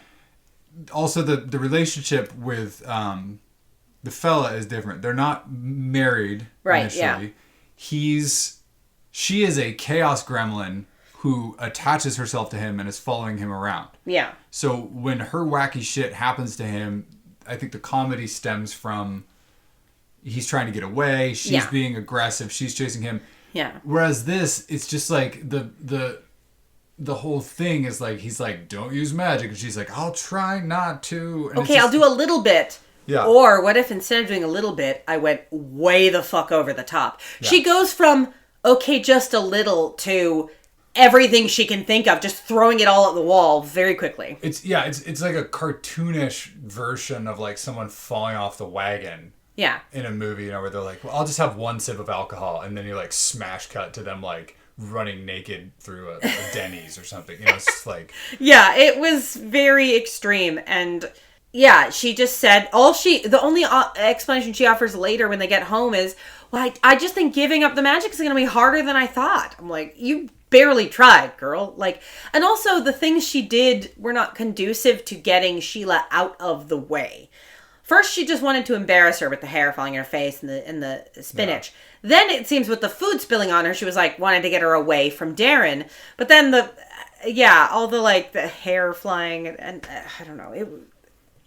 Also, the relationship with the fella is different. They're not married initially. Yeah. She is a chaos gremlin who attaches herself to him and is following him around. Yeah. So when her wacky shit happens to him, I think the comedy stems from he's trying to get away, she's being aggressive, she's chasing him. Yeah. Whereas this, it's just like the whole thing is like, he's like, don't use magic. And she's like, I'll try not to. And okay, I'll do a little bit. Yeah. Or what if instead of doing a little bit, I went way the fuck over the top? Yeah. She goes from, okay, just a little to... everything she can think of, just throwing it all at the wall very quickly. It's like a cartoonish version of like someone falling off the wagon. Yeah. In a movie, where they're like, well, I'll just have one sip of alcohol, and then you like smash cut to them like running naked through a Denny's or something. It's just like... Yeah, it was very extreme, and yeah, she just said the only explanation she offers later when they get home is, well, I just think giving up the magic is going to be harder than I thought. I'm like, you barely tried, girl. Like, and also the things she did were not conducive to getting Sheila out of the way. First, she just wanted to embarrass her with the hair falling in her face and the spinach. Yeah. Then it seems with the food spilling on her, she was like wanted to get her away from Darren. But then all the like the hair flying and I don't know.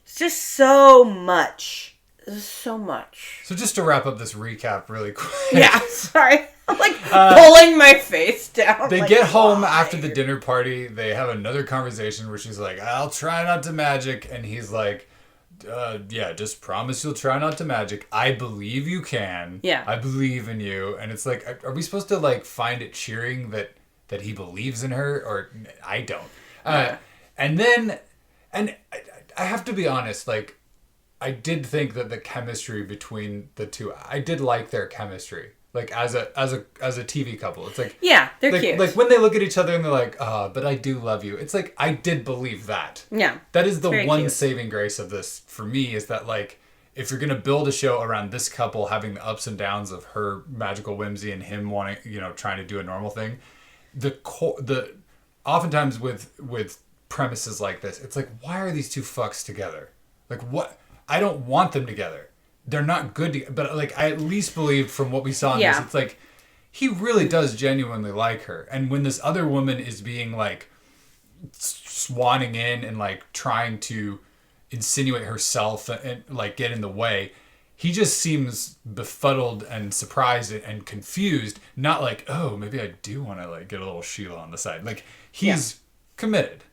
It's just so much. So much. So just to wrap up this recap really quick. Yeah, sorry. I'm like pulling my face down. They get home after the dinner party. They have another conversation where she's like, I'll try not to magic. And he's like, just promise you'll try not to magic. I believe you can. Yeah. I believe in you. And it's like, are we supposed to like find it cheering that he believes in her? Or I don't. And then, and I have to be honest, like, I did think that the chemistry between the two, I did like their chemistry. Like as a TV couple. It's like, yeah, they're cute. Like when they look at each other and they're like, but I do love you. It's like, I did believe that. Yeah. That is the one saving grace of this for me, is that like, if you're going to build a show around this couple having the ups and downs of her magical whimsy and him wanting, trying to do a normal thing, oftentimes with premises like this, it's like, why are these two fucks together? Like, what? I don't want them together. They're not good but like, I at least believe from what we saw in this, it's like, he really does genuinely like her. And when this other woman is being like swanning in and like trying to insinuate herself and like get in the way, he just seems befuddled and surprised and confused. Not like, oh, maybe I do want to like get a little Sheila on the side. Like, he's committed.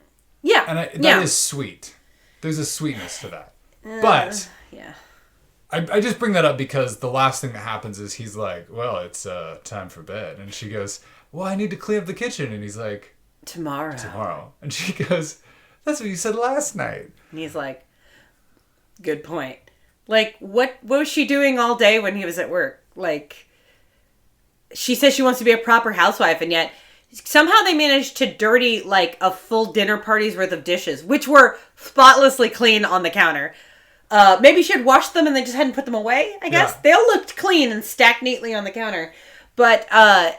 Yeah. And that is sweet. There's a sweetness to that. But I just bring that up because the last thing that happens is he's like, well, it's time for bed. And she goes, well, I need to clean up the kitchen. And he's like, Tomorrow. And she goes, that's what you said last night. And he's like, good point. Like, what was she doing all day when he was at work? Like, she says she wants to be a proper housewife, and yet somehow they managed to dirty, like, a full dinner party's worth of dishes, which were spotlessly clean on the counter. Maybe she had washed them and they just hadn't put them away, I guess. Yeah. They all looked clean and stacked neatly on the counter. But I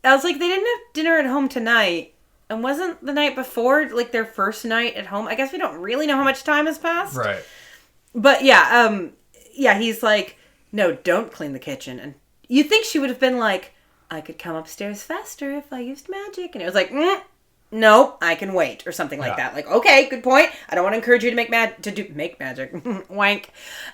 was like, they didn't have dinner at home tonight. And wasn't the night before, like, their first night at home? I guess we don't really know how much time has passed. Right. But he's like, no, don't clean the kitchen. And you think she would have been like, I could come upstairs faster if I used magic. And it was like, no, I can wait, or something like that. Like, okay, good point. I don't want to encourage you to make magic. Wank.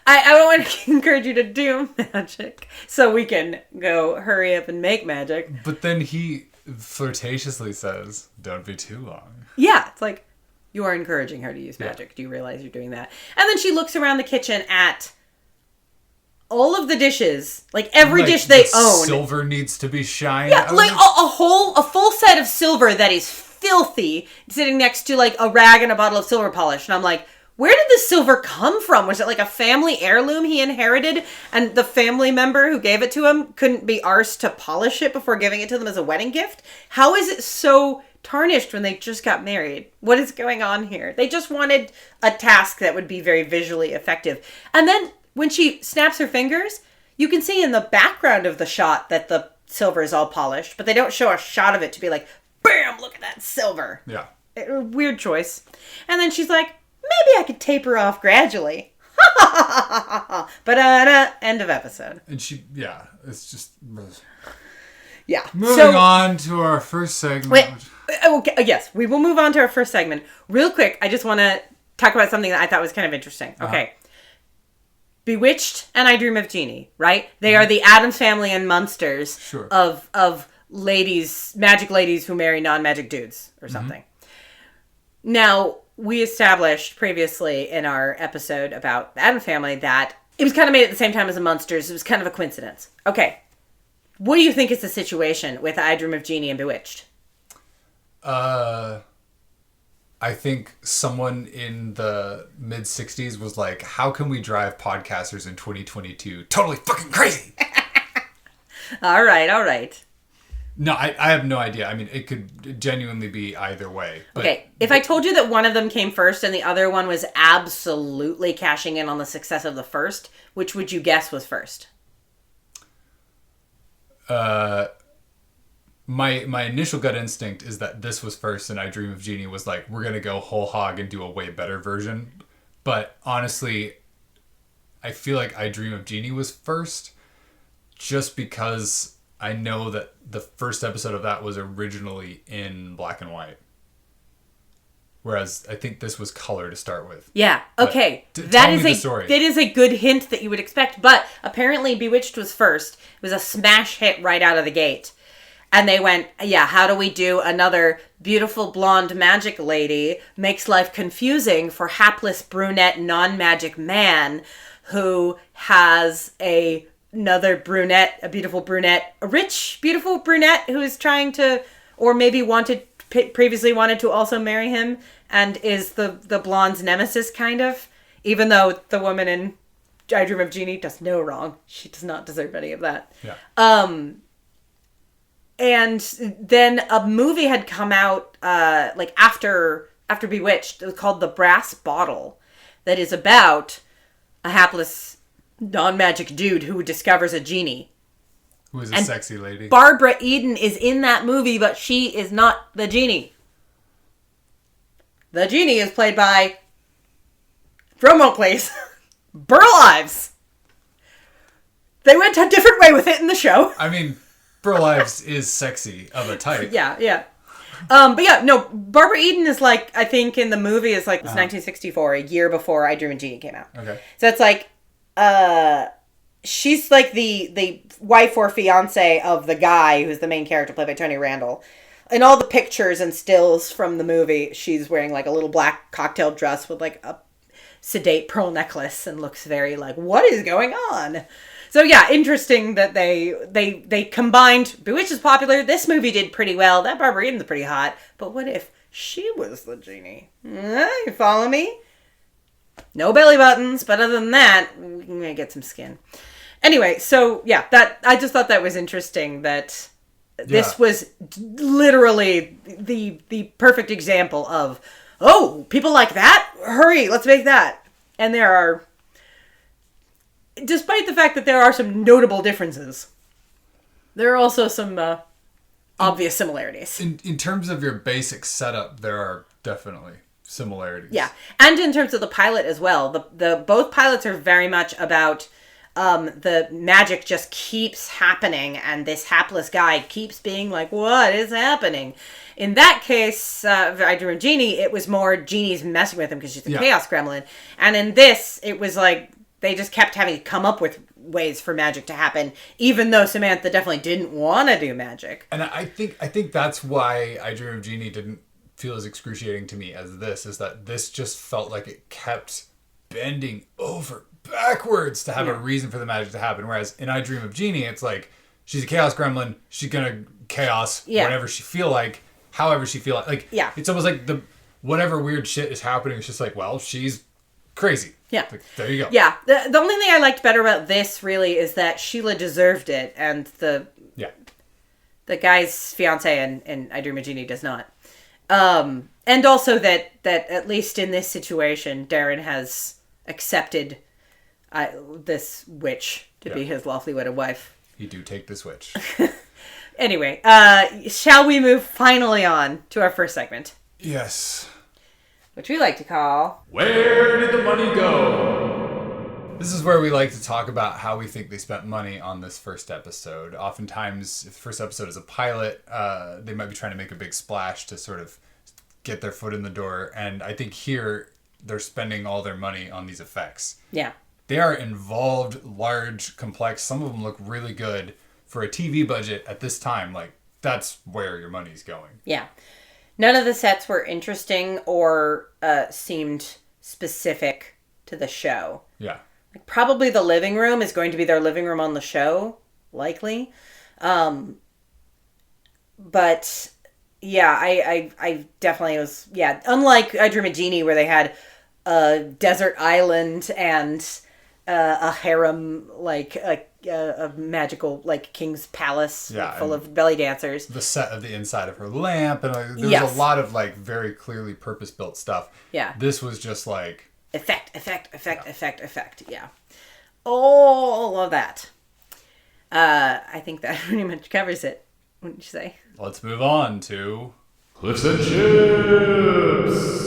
I don't want to encourage you to do magic so we can go hurry up and make magic. But then he flirtatiously says, don't be too long. Yeah, it's like, you are encouraging her to use magic. Yeah. Do you realize you're doing that? And then she looks around the kitchen at all of the dishes, like every dish they own. Silver needs to be shined. Yeah, like a full set of silver that is filthy, sitting next to like a rag and a bottle of silver polish. And I'm like, where did this silver come from? Was it like a family heirloom he inherited, and the family member who gave it to him couldn't be arsed to polish it before giving it to them as a wedding gift? How is it so tarnished when they just got married? What is going on here? They just wanted a task that would be very visually effective. And then when she snaps her fingers, you can see in the background of the shot that the silver is all polished, but they don't show a shot of it to be like, bam, look at that silver. Yeah. Weird choice. And then she's like, maybe I could taper off gradually. But end of episode. And it's just... Yeah. Moving on to our first segment. Wait, okay, yes, we will move on to our first segment. Real quick, I just want to talk about something that I thought was kind of interesting. Okay. Bewitched and I Dream of Jeannie, right? They are the Addams Family and Munsters of ladies, magic ladies who marry non-magic dudes or something. Mm-hmm. Now, we established previously in our episode about the Addams Family that it was kind of made at the same time as the Munsters. It was kind of a coincidence. Okay. What do you think is the situation with I Dream of Jeannie and Bewitched? I think someone in the mid-60s was like, how can we drive podcasters in 2022 totally fucking crazy? All right. No, I have no idea. I mean, it could genuinely be either way. But, okay, if I told you that one of them came first and the other one was absolutely cashing in on the success of the first, which would you guess was first? My initial gut instinct is that this was first and I Dream of Jeannie was like, we're going to go whole hog and do a way better version. But honestly, I feel like I Dream of Jeannie was first just because I know that the first episode of that was originally in black and white. Whereas I think this was color to start with. Yeah. Okay. That is a good hint that you would expect. But apparently Bewitched was first. It was a smash hit right out of the gate. And they went, how do we do another beautiful blonde magic lady makes life confusing for hapless brunette non-magic man who has another brunette, a beautiful brunette, a rich, beautiful brunette who is trying to, or maybe previously wanted to also marry him and is the blonde's nemesis, kind of. Even though the woman in I Dream of Jeannie does no wrong. She does not deserve any of that. Yeah. And then a movie had come out after Bewitched. It was called The Brass Bottle, that is about a hapless non-magic dude who discovers a genie. Who is a sexy lady. Barbara Eden is in that movie, but she is not the genie. The genie is played by, drum roll please, Burl Ives. They went a different way with it in the show. I mean, Burl Ives is sexy of a type. Yeah. But yeah, no, Barbara Eden is like, I think in the movie is like, it's 1964, a year before I Dream of Jeannie came out. Okay. So it's like, she's like the wife or fiance of the guy who's the main character played by Tony Randall. In all the pictures and stills from the movie, she's wearing like a little black cocktail dress with like a sedate pearl necklace and looks very like, what is going on? So yeah, interesting that they combined. Bewitched is popular. This movie did pretty well. That Barbara Eden's pretty hot. But what if she was the genie? You follow me? No belly buttons, but other than that, we can get some skin. Anyway, so yeah, that I just thought that was interesting that this was literally the perfect example of, oh, people like that? Hurry, let's make that. And there are, despite the fact that there are some notable differences, there are also some obvious similarities. In terms of your basic setup, there are definitely similarities. Yeah, and in terms of the pilot as well, the both pilots are very much about the magic just keeps happening, and this hapless guy keeps being like, what is happening? In that case, I Dream of Jeannie, it was more Jeannie's messing with him because she's a chaos gremlin. And in this, it was like, they just kept having to come up with ways for magic to happen, even though Samantha definitely didn't want to do magic. And I think that's why I Dream of Jeannie didn't feel as excruciating to me as this, is that this just felt like it kept bending over backwards to have a reason for the magic to happen. Whereas in I Dream of Jeannie, it's like, she's a chaos gremlin, she's gonna chaos whenever she feel like, however she feel like. It's almost like the whatever weird shit is happening, it's just like, well, she's crazy. Yeah. Like, there you go. Yeah. The only thing I liked better about this really is that Sheila deserved it, and the guy's fiance in I Dream of Jeannie does not. And also that at least in this situation, Darren has accepted this witch to be his lawfully wedded wife. He do take this witch. Anyway, shall we move finally on to our first segment? Yes. Which we like to call, Where Did the Money Go? This is where we like to talk about how we think they spent money on this first episode. Oftentimes, if the first episode is a pilot, they might be trying to make a big splash to sort of get their foot in the door. And I think here, they're spending all their money on these effects. Yeah. They are involved, large, complex. Some of them look really good for a TV budget at this time. Like, that's where your money's going. Yeah. None of the sets were interesting or seemed specific to the show. Yeah. Like, probably the living room is going to be their living room on the show, likely. But yeah, I definitely was, unlike I Dream of Jeannie, where they had a desert island and a harem, like a magical, like, king's palace full of belly dancers. The set of the inside of her lamp, and there was a lot of, like, very clearly purpose-built stuff. Yeah. This was just like... Effect. Yeah. All of that. I think that pretty much covers it, wouldn't you say? Let's move on to... Cliffs and Chips!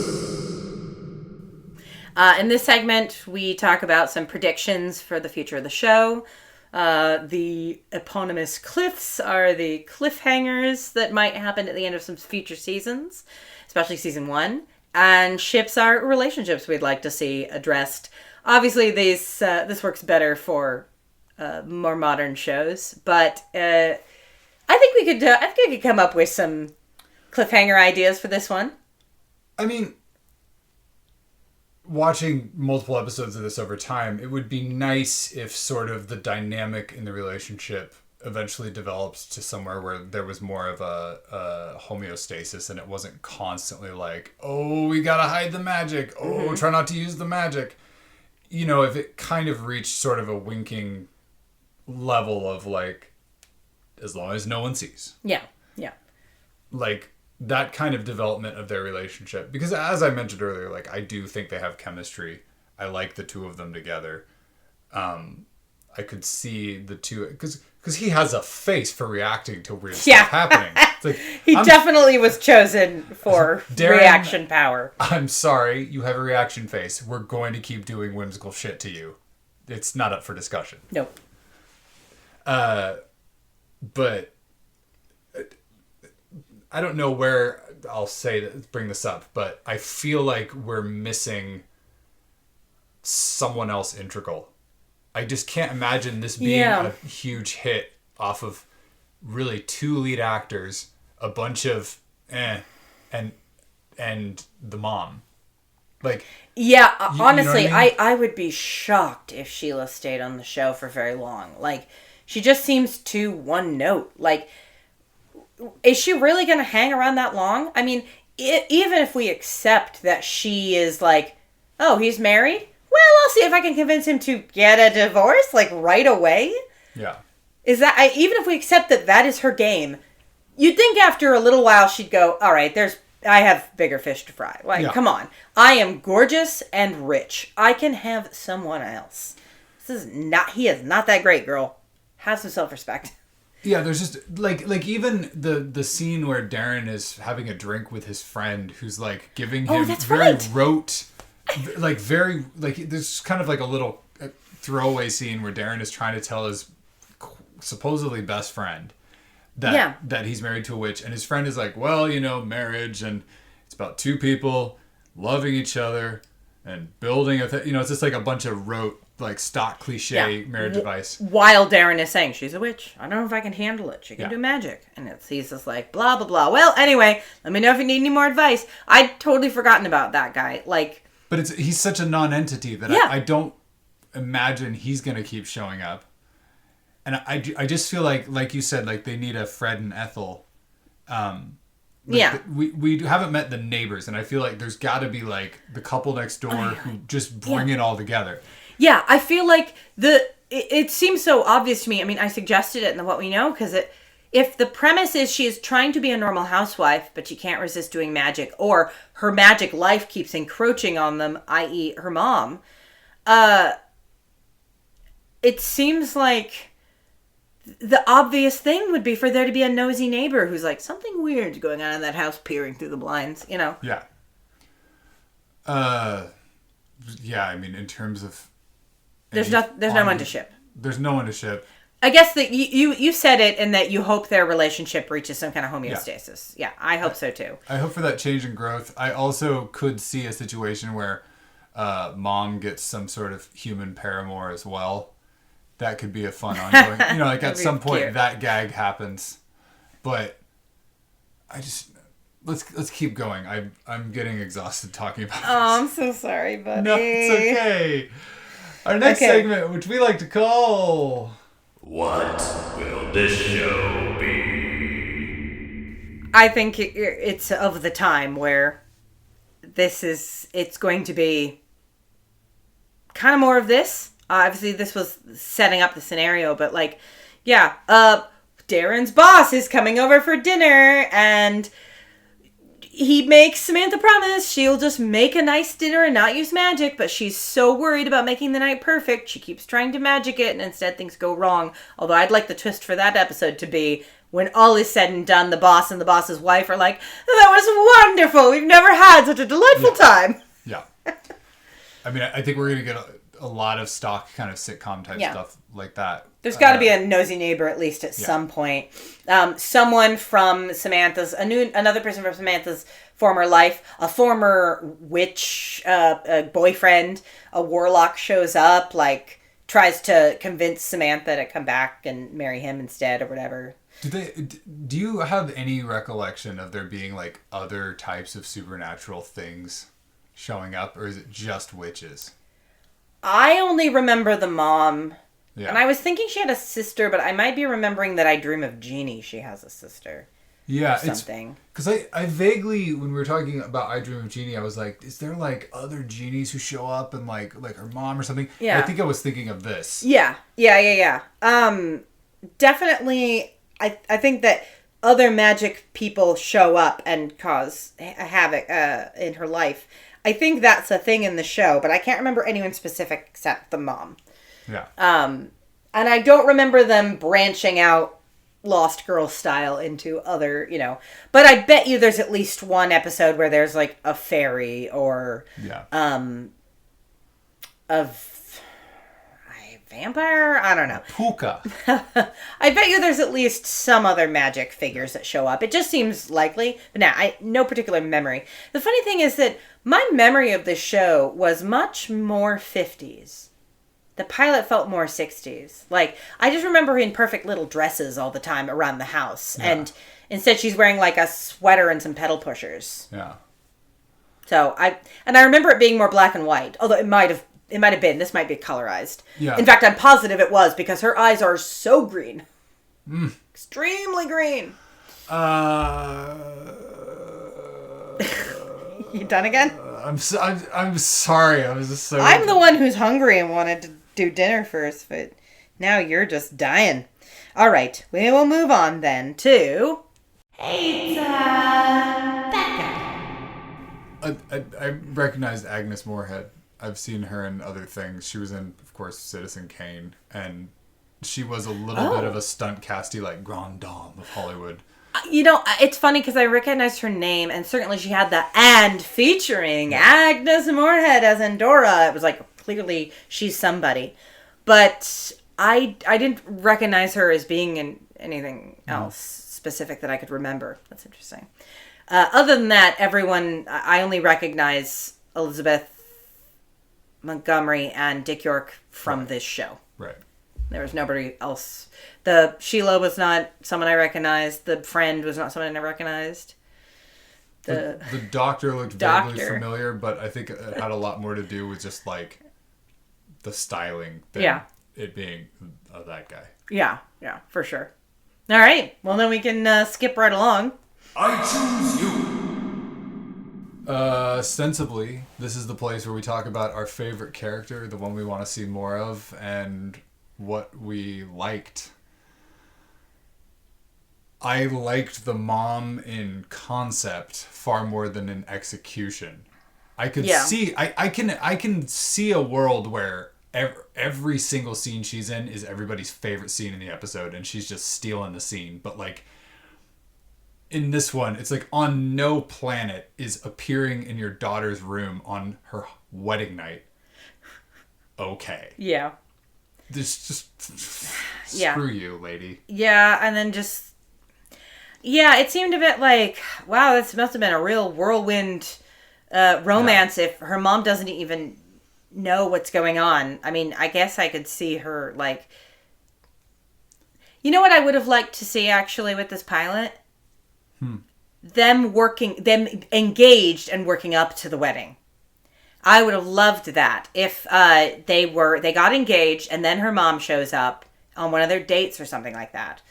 In this segment, we talk about some predictions for the future of the show. The eponymous cliffs are the cliffhangers that might happen at the end of some future seasons, especially season 1. And ships are relationships we'd like to see addressed. Obviously, this works better for more modern shows, but I think we could come up with some cliffhanger ideas for this one. I mean, watching multiple episodes of this over time, it would be nice if sort of the dynamic in the relationship eventually develops to somewhere where there was more of a homeostasis, and it wasn't constantly like, oh, we gotta hide the magic, try not to use the magic. You know, if it kind of reached sort of a winking level of, like, as long as no one sees. Yeah. Like, that kind of development of their relationship. Because as I mentioned earlier, like, I do think they have chemistry. I like the two of them together. I could see the two... Because because he has a face for reacting to weird stuff happening. It's like, he definitely was chosen for Darren, reaction power. I'm sorry, you have a reaction face. We're going to keep doing whimsical shit to you. It's not up for discussion. Nope. But I don't know where I'll bring this up, but I feel like we're missing someone else integral. I just can't imagine this being a huge hit off of really 2 lead actors, a bunch of and the mom. Like, yeah, honestly, you know what I mean? I would be shocked if Sheila stayed on the show for very long. Like, she just seems too one note. Like, is she really going to hang around that long? I mean, even if we accept that she is like, oh, he's married? Well, I'll see if I can convince him to get a divorce, like, right away. Yeah. Is that, even if we accept that that is her game, you'd think after a little while she'd go, all right, I have bigger fish to fry. Like, come on. I am gorgeous and rich. I can have someone else. He is not that great, girl. Have some self-respect. Yeah, there's just like even the scene where Darren is having a drink with his friend who's like giving him rote, like there's kind of like a little throwaway scene where Darren is trying to tell his supposedly best friend that he's married to a witch, and his friend is like, well, you know, marriage, and it's about 2 people loving each other and building it's just like a bunch of rote, like, stock cliche marriage advice. While Darren is saying, she's a witch. I don't know if I can handle it. She can do magic. And he's just like, blah, blah, blah. Well, anyway, let me know if you need any more advice. I'd totally forgotten about that guy. Like, but he's such a non-entity that I don't imagine he's going to keep showing up. And I just feel like you said, like, they need a Fred and Ethel. We haven't met the neighbors, and I feel like there's got to be, like, the couple next door who just bring it all together. Yeah, I feel like it seems so obvious to me. I mean, I suggested it in the What We Know, because if the premise is she is trying to be a normal housewife, but she can't resist doing magic, or her magic life keeps encroaching on them, i.e. her mom, it seems like the obvious thing would be for there to be a nosy neighbor who's like, something weird's going on in that house, peering through the blinds, you know? Yeah. Yeah, I mean, in terms of... There's no one to ship. There's no one to ship. I guess that you said it, and that you hope their relationship reaches some kind of homeostasis. Yeah, I hope so too. I hope for that change in growth. I also could see a situation where mom gets some sort of human paramour as well. That could be a fun ongoing... like at some point cute. That gag happens. But I just... Let's keep going. I'm getting exhausted talking about this. Oh, I'm so sorry, buddy. No, it's okay. Our next segment, which we like to call... What will this show be? I think it's of the time where it's going to be kind of more of this. Obviously, this was setting up the scenario, but Darren's boss is coming over for dinner, and he makes Samantha promise she'll just make a nice dinner and not use magic, but she's so worried about making the night perfect, she keeps trying to magic it, and instead things go wrong. Although I'd like the twist for that episode to be, when all is said and done, the boss and the boss's wife are like, that was wonderful, we've never had such a delightful time. Yeah. I mean, I think we're going to get a lot of stock kind of sitcom type stuff like that. There's got to be a nosy neighbor at least at some point. Someone from another person from Samantha's former life, a former witch boyfriend, a warlock shows up, like tries to convince Samantha to come back and marry him instead or whatever. Do you have any recollection of there being like other types of supernatural things showing up, or is it just witches? I only remember the mom. Yeah. And I was thinking she had a sister, but I might be remembering that I Dream of Jeannie, she has a sister. Yeah, or something. Because I vaguely, when we were talking about I Dream of Jeannie, I was like, is there like other genies who show up and like her mom or something? Yeah. I think I was thinking of this. Yeah. Definitely, I think that other magic people show up and cause havoc in her life. I think that's a thing in the show, but I can't remember anyone specific except the mom. Yeah. And I don't remember them branching out Lost Girl style into other, but I bet you there's at least one episode where there's like a fairy or a vampire. I don't know. Puka. I bet you there's at least some other magic figures that show up. It just seems likely, but no particular memory. The funny thing is that my memory of this show was much more 50s. The pilot felt more 60s. Like, I just remember her in perfect little dresses all the time around the house. Yeah. And instead she's wearing like a sweater and some pedal pushers. Yeah. So I remember it being more black and white. Although it might have been. This might be colorized. Yeah. In fact, I'm positive it was because her eyes are so green. Extremely green. You done again? I'm sorry. I was just so... I'm the one who's hungry and wanted to do dinner first, but now you're just dying. All right, we will move on then to... Hey, it's that guy. I recognized Agnes Morehead. I've seen her in other things. She was in, of course, Citizen Kane, and she was a little bit of a stunt casty, like grande dame of Hollywood. It's funny because I recognized her name, and certainly she had the "and" featuring Agnes Morehead as Endora. It was like, clearly she's somebody. But I didn't recognize her as being in anything else specific that I could remember. That's interesting. Other than that, I only recognize Elizabeth Montgomery and Dick York from this show. Right. There was nobody else. The Sheila was not someone I recognized. The friend was not someone I recognized. The doctor looked vaguely familiar, but I think it had a lot more to do with just like the styling than it being that guy. Yeah, for sure. All right. Well, then we can skip right along. I choose you. Ostensibly, this is the place where we talk about our favorite character, the one we want to see more of, and what we liked. I liked the mom in concept far more than in execution. I could see, I can see a world where every single scene she's in is everybody's favorite scene in the episode, and she's just stealing the scene. But like in this one, it's like on no planet is appearing in your daughter's room on her wedding night okay. Yeah. This just screw you, lady. Yeah, and then just it seemed a bit like, wow, this must have been a real whirlwind romance if her mom doesn't even know what's going on. I mean, I guess I could see her like, you know what I would have liked to see actually with this pilot? Them engaged and working up to the wedding. I would have loved that if they got engaged and then her mom shows up on one of their dates or something like that.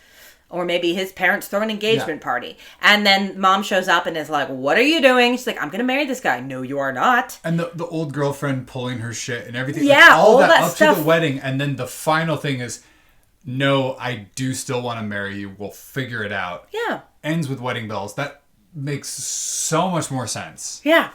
Or maybe his parents throw an engagement party. And then mom shows up and is like, what are you doing? She's like, I'm going to marry this guy. No, you are not. And the old girlfriend pulling her shit and everything. Yeah, like, all that up stuff. To the wedding. And then the final thing is, no, I do still want to marry you. We'll figure it out. Yeah. Ends with wedding bells. That makes so much more sense. Yeah.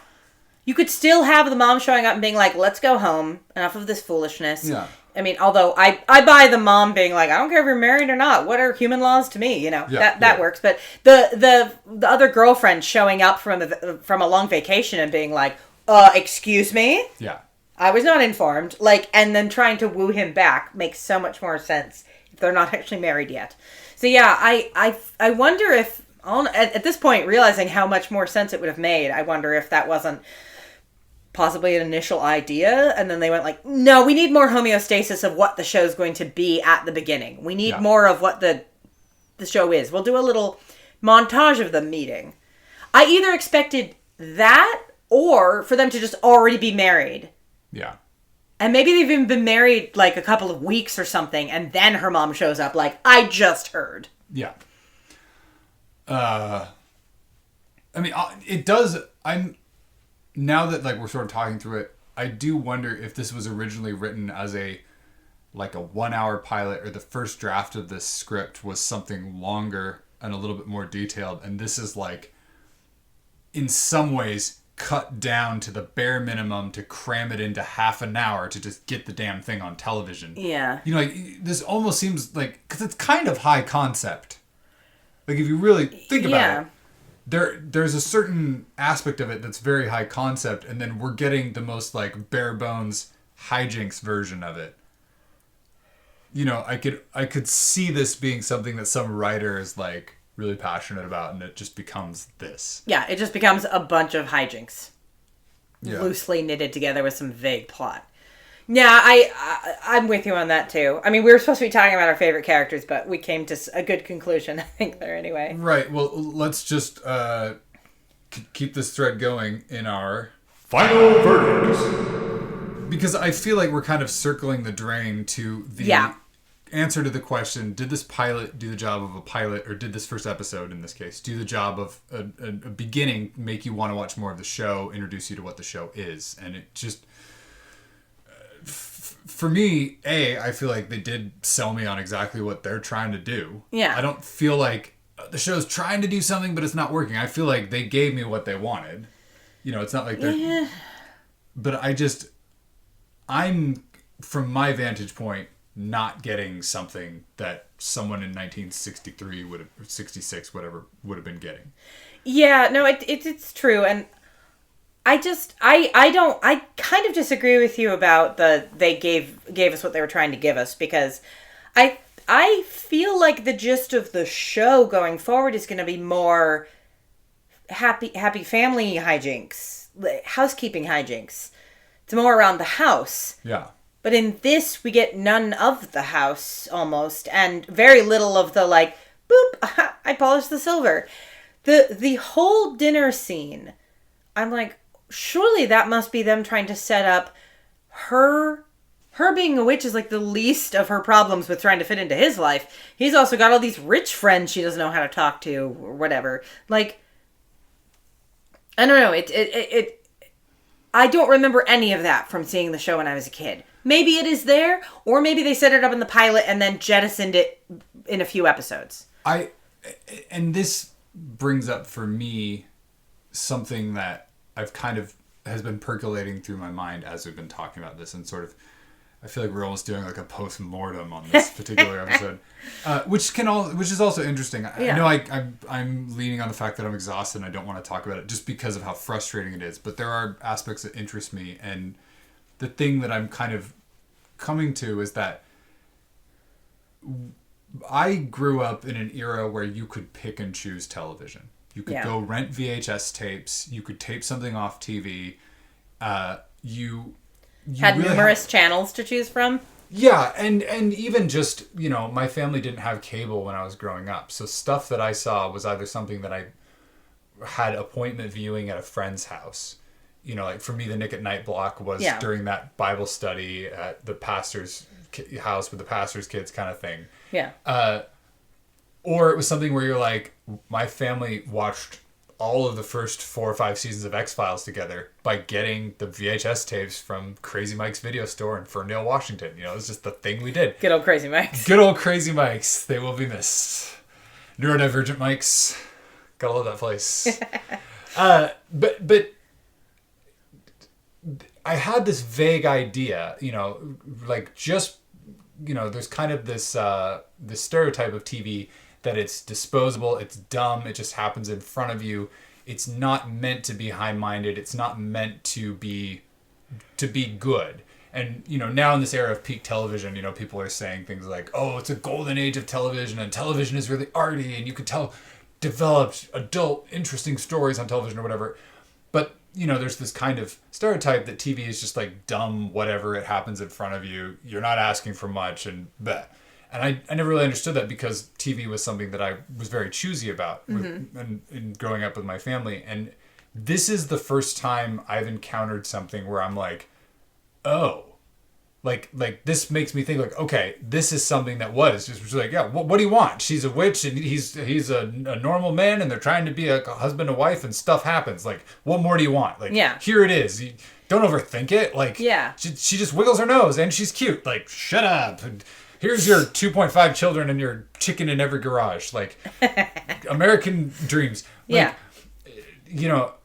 You could still have the mom showing up and being like, let's go home. Enough of this foolishness. Yeah. I mean, although I buy the mom being like, I don't care if you're married or not. What are human laws to me? That works. But the other girlfriend showing up from a long vacation and being like, excuse me? Yeah. I was not informed. Like, and then trying to woo him back makes so much more sense if they're not actually married yet. So yeah, I wonder if, at this point, realizing how much more sense it would have made, I wonder if that wasn't possibly an initial idea, and then they went like, no, we need more homeostasis of what the show's going to be at the beginning. We need more of what the show is. We'll do a little montage of them meeting. I either expected that or for them to just already be married. Yeah. And maybe they've even been married like a couple of weeks or something, and then her mom shows up like, I just heard. Yeah. I mean, it does... Now that like we're sort of talking through it, I do wonder if this was originally written as a 1-hour pilot, or the first draft of this script was something longer and a little bit more detailed. And this is like, in some ways, cut down to the bare minimum to cram it into half an hour to just get the damn thing on television. Yeah. You know, like, this almost seems like, because it's kind of high concept. Like, if you really think about it, there's a certain aspect of it that's very high concept, and then we're getting the most, like, bare bones hijinks version of it. You know, I could see this being something that some writer is, like, really passionate about, and it just becomes this. Yeah, it just becomes a bunch of hijinks. Yeah. Loosely knitted together with some vague plot. Yeah, I'm with you on that too. I mean, we were supposed to be talking about our favorite characters, but we came to a good conclusion, I think, there anyway. Right, well, let's just keep this thread going in our final verdicts. Because I feel like we're kind of circling the drain to the answer to the question, did this pilot do the job of a pilot, or did this first episode, in this case, do the job of a beginning, make you want to watch more of the show, introduce you to what the show is? And it just, for me, I feel like they did sell me on exactly what they're trying to do. Yeah. I don't feel like the show's trying to do something, but it's not working. I feel like they gave me what they wanted. You know, it's not like they're... Yeah. But I'm, from my vantage point, not getting something that someone in 1963 would have, or 66, whatever, would have been getting. Yeah, no, it's true, and I kind of disagree with you about they gave us what they were trying to give us, because I feel like the gist of the show going forward is going to be more happy family hijinks, housekeeping hijinks. It's more around the house. Yeah. But in this, we get none of the house, almost, and very little of the, like, boop, I polished the silver. The whole dinner scene, I'm like, surely that must be them trying to set up her being a witch is, like, the least of her problems with trying to fit into his life. He's also got all these rich friends she doesn't know how to talk to, or whatever. Like, I don't know, I don't remember any of that from seeing the show when I was a kid. Maybe it is there, or maybe they set it up in the pilot and then jettisoned it in a few episodes. And this brings up for me something that I've kind of has been percolating through my mind as we've been talking about this, and sort of, I feel like we're almost doing like a post-mortem on this particular episode, which is also interesting. I know I'm leaning on the fact that I'm exhausted and I don't want to talk about it just because of how frustrating it is, but there are aspects that interest me, and the thing that I'm kind of coming to is that I grew up in an era where you could pick and choose television. You could go rent VHS tapes. You could tape something off TV. You had really numerous channels to choose from. Yeah, and even just, you know, my family didn't have cable when I was growing up. So stuff that I saw was either something that I had appointment viewing at a friend's house. You know, like for me, the Nick at Night block was during that Bible study at the pastor's house with the pastor's kids kind of thing. Yeah. Or it was something where you're like, my family watched all of the first 4 or 5 seasons of X-Files together by getting the VHS tapes from Crazy Mike's video store in Ferndale, Washington. You know, it was just the thing we did. Good old Crazy Mike's. Good old Crazy Mike's. They will be missed. Neurodivergent Mike's. Gotta love that place. But I had this vague idea, you know, like just, you know, there's kind of this stereotype of TV that it's disposable, it's dumb, it just happens in front of you. It's not meant to be high-minded. It's not meant to be good. And, you know, now in this era of peak television, you know, people are saying things like, oh, it's a golden age of television, and television is really arty, and you could tell developed adult interesting stories on television or whatever. But, you know, there's this kind of stereotype that TV is just like dumb, whatever, it happens in front of you. You're not asking for much, and bleh. And I never really understood that because TV was something that I was very choosy about and growing up with my family. And this is the first time I've encountered something where I'm like, oh, like this makes me think like, okay, this is something that was just like, yeah, what do you want? She's a witch and he's a normal man and they're trying to be a husband and wife and stuff happens. Like, what more do you want? Like, here it is. You don't overthink it. Like, she just wiggles her nose and she's cute. Like, shut up. And here's your 2.5 children and your chicken in every garage. Like, American dreams. Like, you know,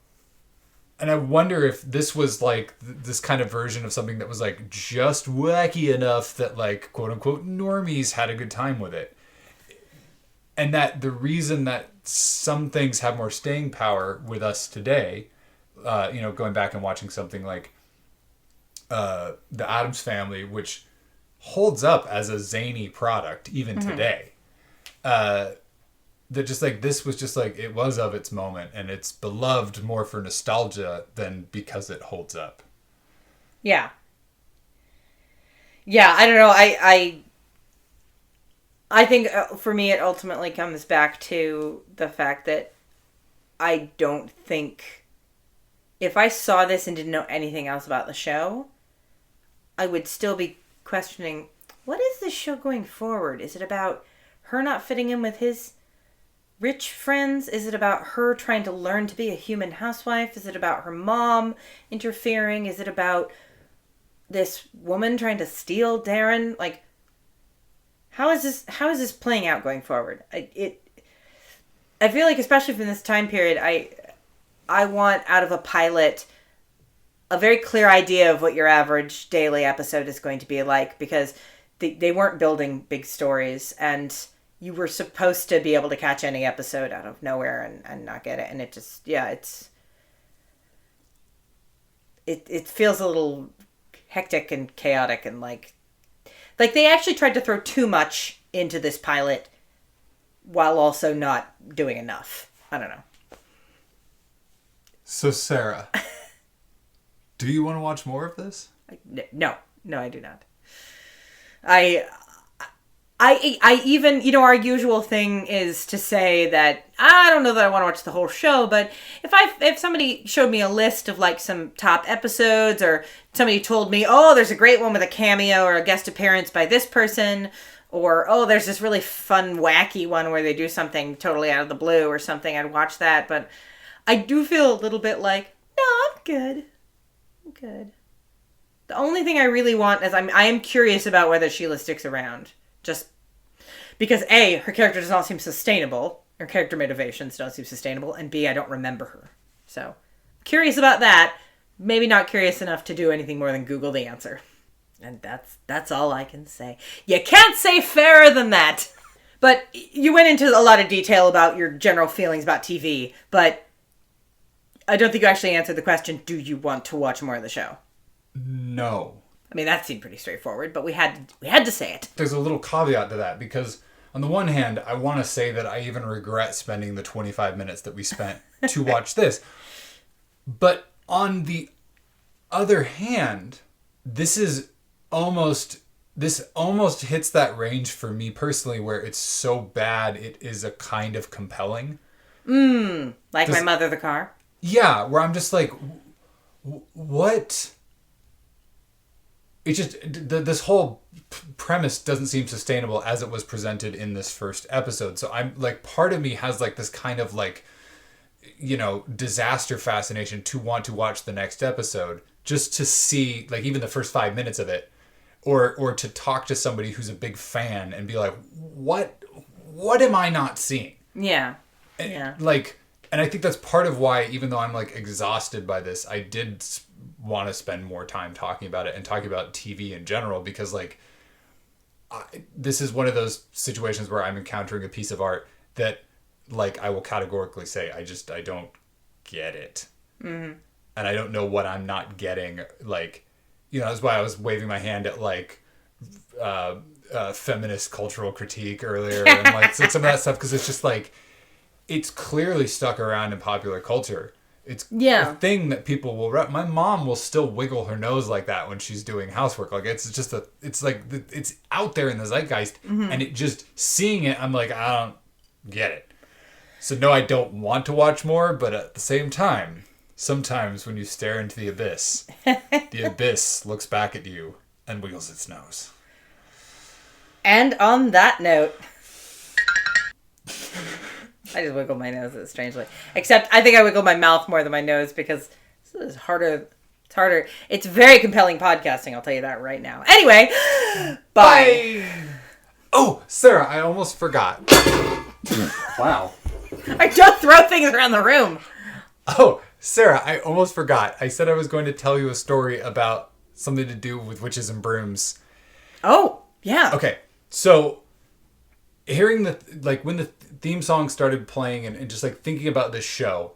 And I wonder if this was like this kind of version of something that was like just wacky enough that like quote unquote normies had a good time with it. And that the reason that some things have more staying power with us today, going back and watching something like The Addams Family, which holds up as a zany product even today. That just like this was just like it was of its moment, and it's beloved more for nostalgia than because it holds up. Yeah. Yeah, I don't know. I think for me it ultimately comes back to the fact that I don't think if I saw this and didn't know anything else about the show, I would still be questioning, what is this show going forward? Is it about her not fitting in with his rich friends? Is it about her trying to learn to be a human housewife? Is it about her mom interfering? Is it about this woman trying to steal Darren? Like, how is this playing out going forward? I feel like, especially from this time period, I want out of a pilot a very clear idea of what your average daily episode is going to be like, because they weren't building big stories, and you were supposed to be able to catch any episode out of nowhere and not get it. And it just, it feels a little hectic and chaotic, and like they actually tried to throw too much into this pilot while also not doing enough. I don't know. So Sarah, do you want to watch more of this? No, I do not. I even, our usual thing is to say that I don't know that I want to watch the whole show, but if somebody showed me a list of like some top episodes, or somebody told me, oh, there's a great one with a cameo or a guest appearance by this person, or, oh, there's this really fun, wacky one where they do something totally out of the blue or something, I'd watch that. But I do feel a little bit like, no, I'm good. The only thing I really want is I am curious about whether Sheila sticks around. Just because A, her character does not seem sustainable. Her character motivations don't seem sustainable. And B, I don't remember her. So, curious about that. Maybe not curious enough to do anything more than Google the answer. And that's all I can say. You can't say fairer than that. But you went into a lot of detail about your general feelings about TV. But I don't think you actually answered the question, do you want to watch more of the show? No. I mean, that seemed pretty straightforward, but we had to say it. There's a little caveat to that, because on the one hand, I want to say that I even regret spending the 25 minutes that we spent to watch this. But on the other hand, this almost hits that range for me personally where it's so bad it is a kind of compelling. Like My Mother the Car? Yeah, where I'm just like, what? It's just, this whole premise doesn't seem sustainable as it was presented in this first episode. So I'm like, part of me has like this kind of like, disaster fascination to want to watch the next episode just to see like even the first 5 minutes of it, or to talk to somebody who's a big fan and be like, what am I not seeing? Yeah. And I think that's part of why, even though I'm like exhausted by this, I did want to spend more time talking about it and talking about TV in general, because like this is one of those situations where I'm encountering a piece of art that like I will categorically say I don't get it. Mm-hmm. And I don't know what I'm not getting. Like, that's why I was waving my hand at like feminist cultural critique earlier and like some of that stuff, because it's just like, it's clearly stuck around in popular culture. It's a thing that people will... My mom will still wiggle her nose like that when she's doing housework. Like, it's just it's like... It's out there in the zeitgeist. Mm-hmm. And it just... Seeing it, I'm like, I don't get it. So, no, I don't want to watch more. But at the same time, sometimes when you stare into the abyss, the abyss looks back at you and wiggles its nose. And on that note... I just wiggle my nose strangely. Except I think I wiggle my mouth more than my nose, because this is harder. It's harder. It's very compelling podcasting, I'll tell you that right now. Anyway, bye. Oh, Sarah, I almost forgot. Wow. I don't throw things around the room. Oh, Sarah, I almost forgot. I said I was going to tell you a story about something to do with witches and brooms. Oh, yeah. Okay, so hearing when the theme song started playing and just like thinking about this show,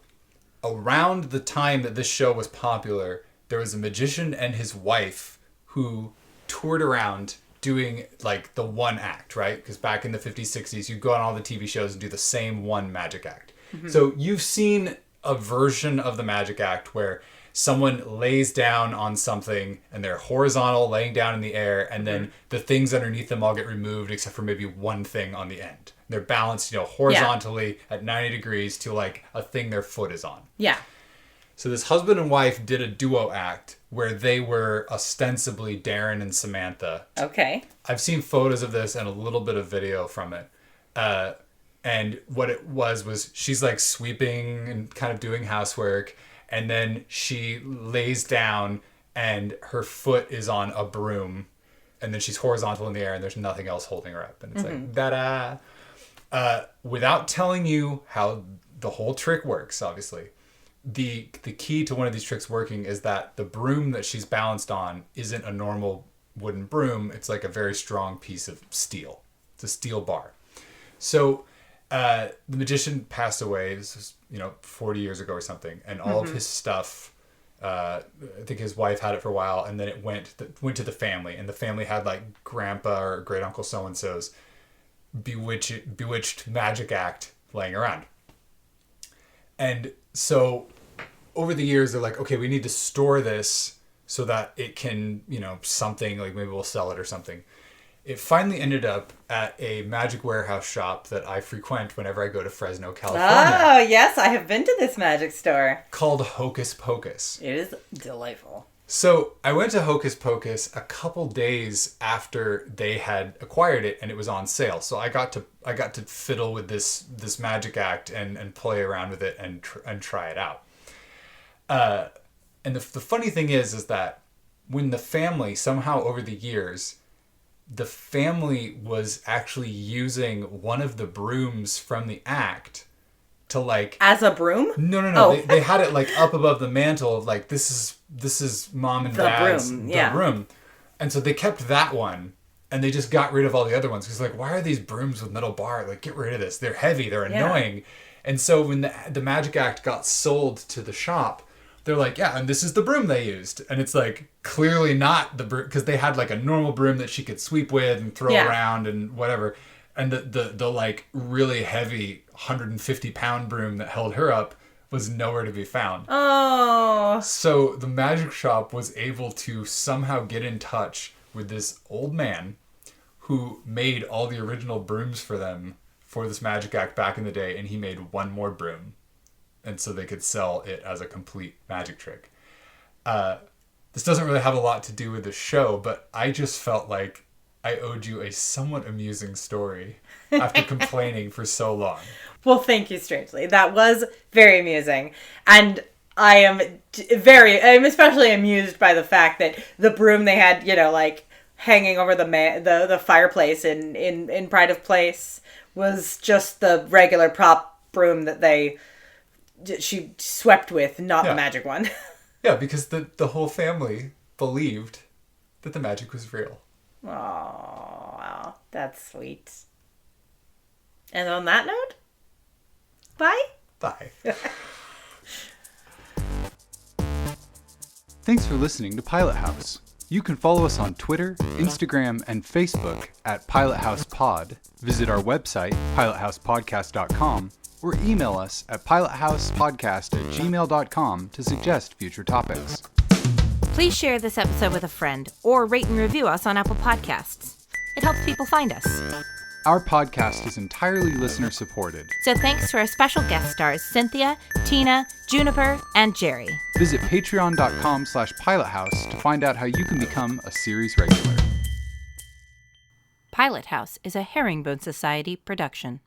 around the time that this show was popular, there was a magician and his wife who toured around doing like the one act, right? Because back in the 50s, 60s, you'd go on all the TV shows and do the same one magic act. Mm-hmm. So you've seen a version of the magic act where someone lays down on something and they're horizontal, laying down in the air, and then the things underneath them all get removed except for maybe one thing on the end. They're balanced, horizontally at 90 degrees to like a thing their foot is on. Yeah. So this husband and wife did a duo act where they were ostensibly Darren and Samantha. Okay. I've seen photos of this and a little bit of video from it. And what it was she's like sweeping and kind of doing housework, and then she lays down and her foot is on a broom, and then she's horizontal in the air and there's nothing else holding her up. And it's like, da-da. Without telling you how the whole trick works, obviously, the key to one of these tricks working is that the broom that she's balanced on isn't a normal wooden broom. It's like a very strong piece of steel. It's a steel bar. So the magician passed away, this was, 40 years ago or something, and all of his stuff, I think his wife had it for a while, and then it went to the family, and the family had like grandpa or great uncle so-and-so's bewitched magic act laying around. And so over the years, they're like, okay, we need to store this so that it can, something, like maybe we'll sell it or something. It finally ended up at a magic warehouse shop that I frequent whenever I go to Fresno, California. Oh, yes, I have been to this magic store. Called Hocus Pocus. It is delightful. So I went to Hocus Pocus a couple days after they had acquired it and it was on sale. So I got to fiddle with this magic act and play around with it and try it out. And the funny thing is that when the family, somehow over the years, the family was actually using one of the brooms from the act to like... As a broom? No. Oh. They had it like up above the mantle of like, this is mom and dad's broom. And so they kept that one and they just got rid of all the other ones. Because like, why are these brooms with metal bar? Like, get rid of this. They're heavy. They're annoying. Yeah. And so when the magic act got sold to the shop, they're like, yeah, and this is the broom they used. And it's like, clearly not the broom, because they had like a normal broom that she could sweep with and throw around and whatever. And the like really heavy 150-pound broom that held her up was nowhere to be found. Oh. So the magic shop was able to somehow get in touch with this old man who made all the original brooms for them for this magic act back in the day. And he made one more broom. And so they could sell it as a complete magic trick. This doesn't really have a lot to do with the show, but I just felt like I owed you a somewhat amusing story after complaining for so long. Well, thank you, Strangely. That was very amusing. And I'm especially amused by the fact that the broom they had, like hanging over the fireplace in Pride of Place was just the regular prop broom that she swept with, not the magic one. Yeah, because the whole family believed that the magic was real. Oh, wow. That's sweet. And on that note, bye. Bye. Thanks for listening to Pilot House. You can follow us on Twitter, Instagram, and Facebook at Pilot House Pod. Visit our website, pilothousepodcast.com, or email us at pilothousepodcast@gmail.com to suggest future topics. Please share this episode with a friend or rate and review us on Apple Podcasts. It helps people find us. Our podcast is entirely listener supported. So thanks to our special guest stars, Cynthia, Tina, Juniper, and Jerry. Visit patreon.com/pilothouse to find out how you can become a series regular. Pilot House is a Herringbone Society production.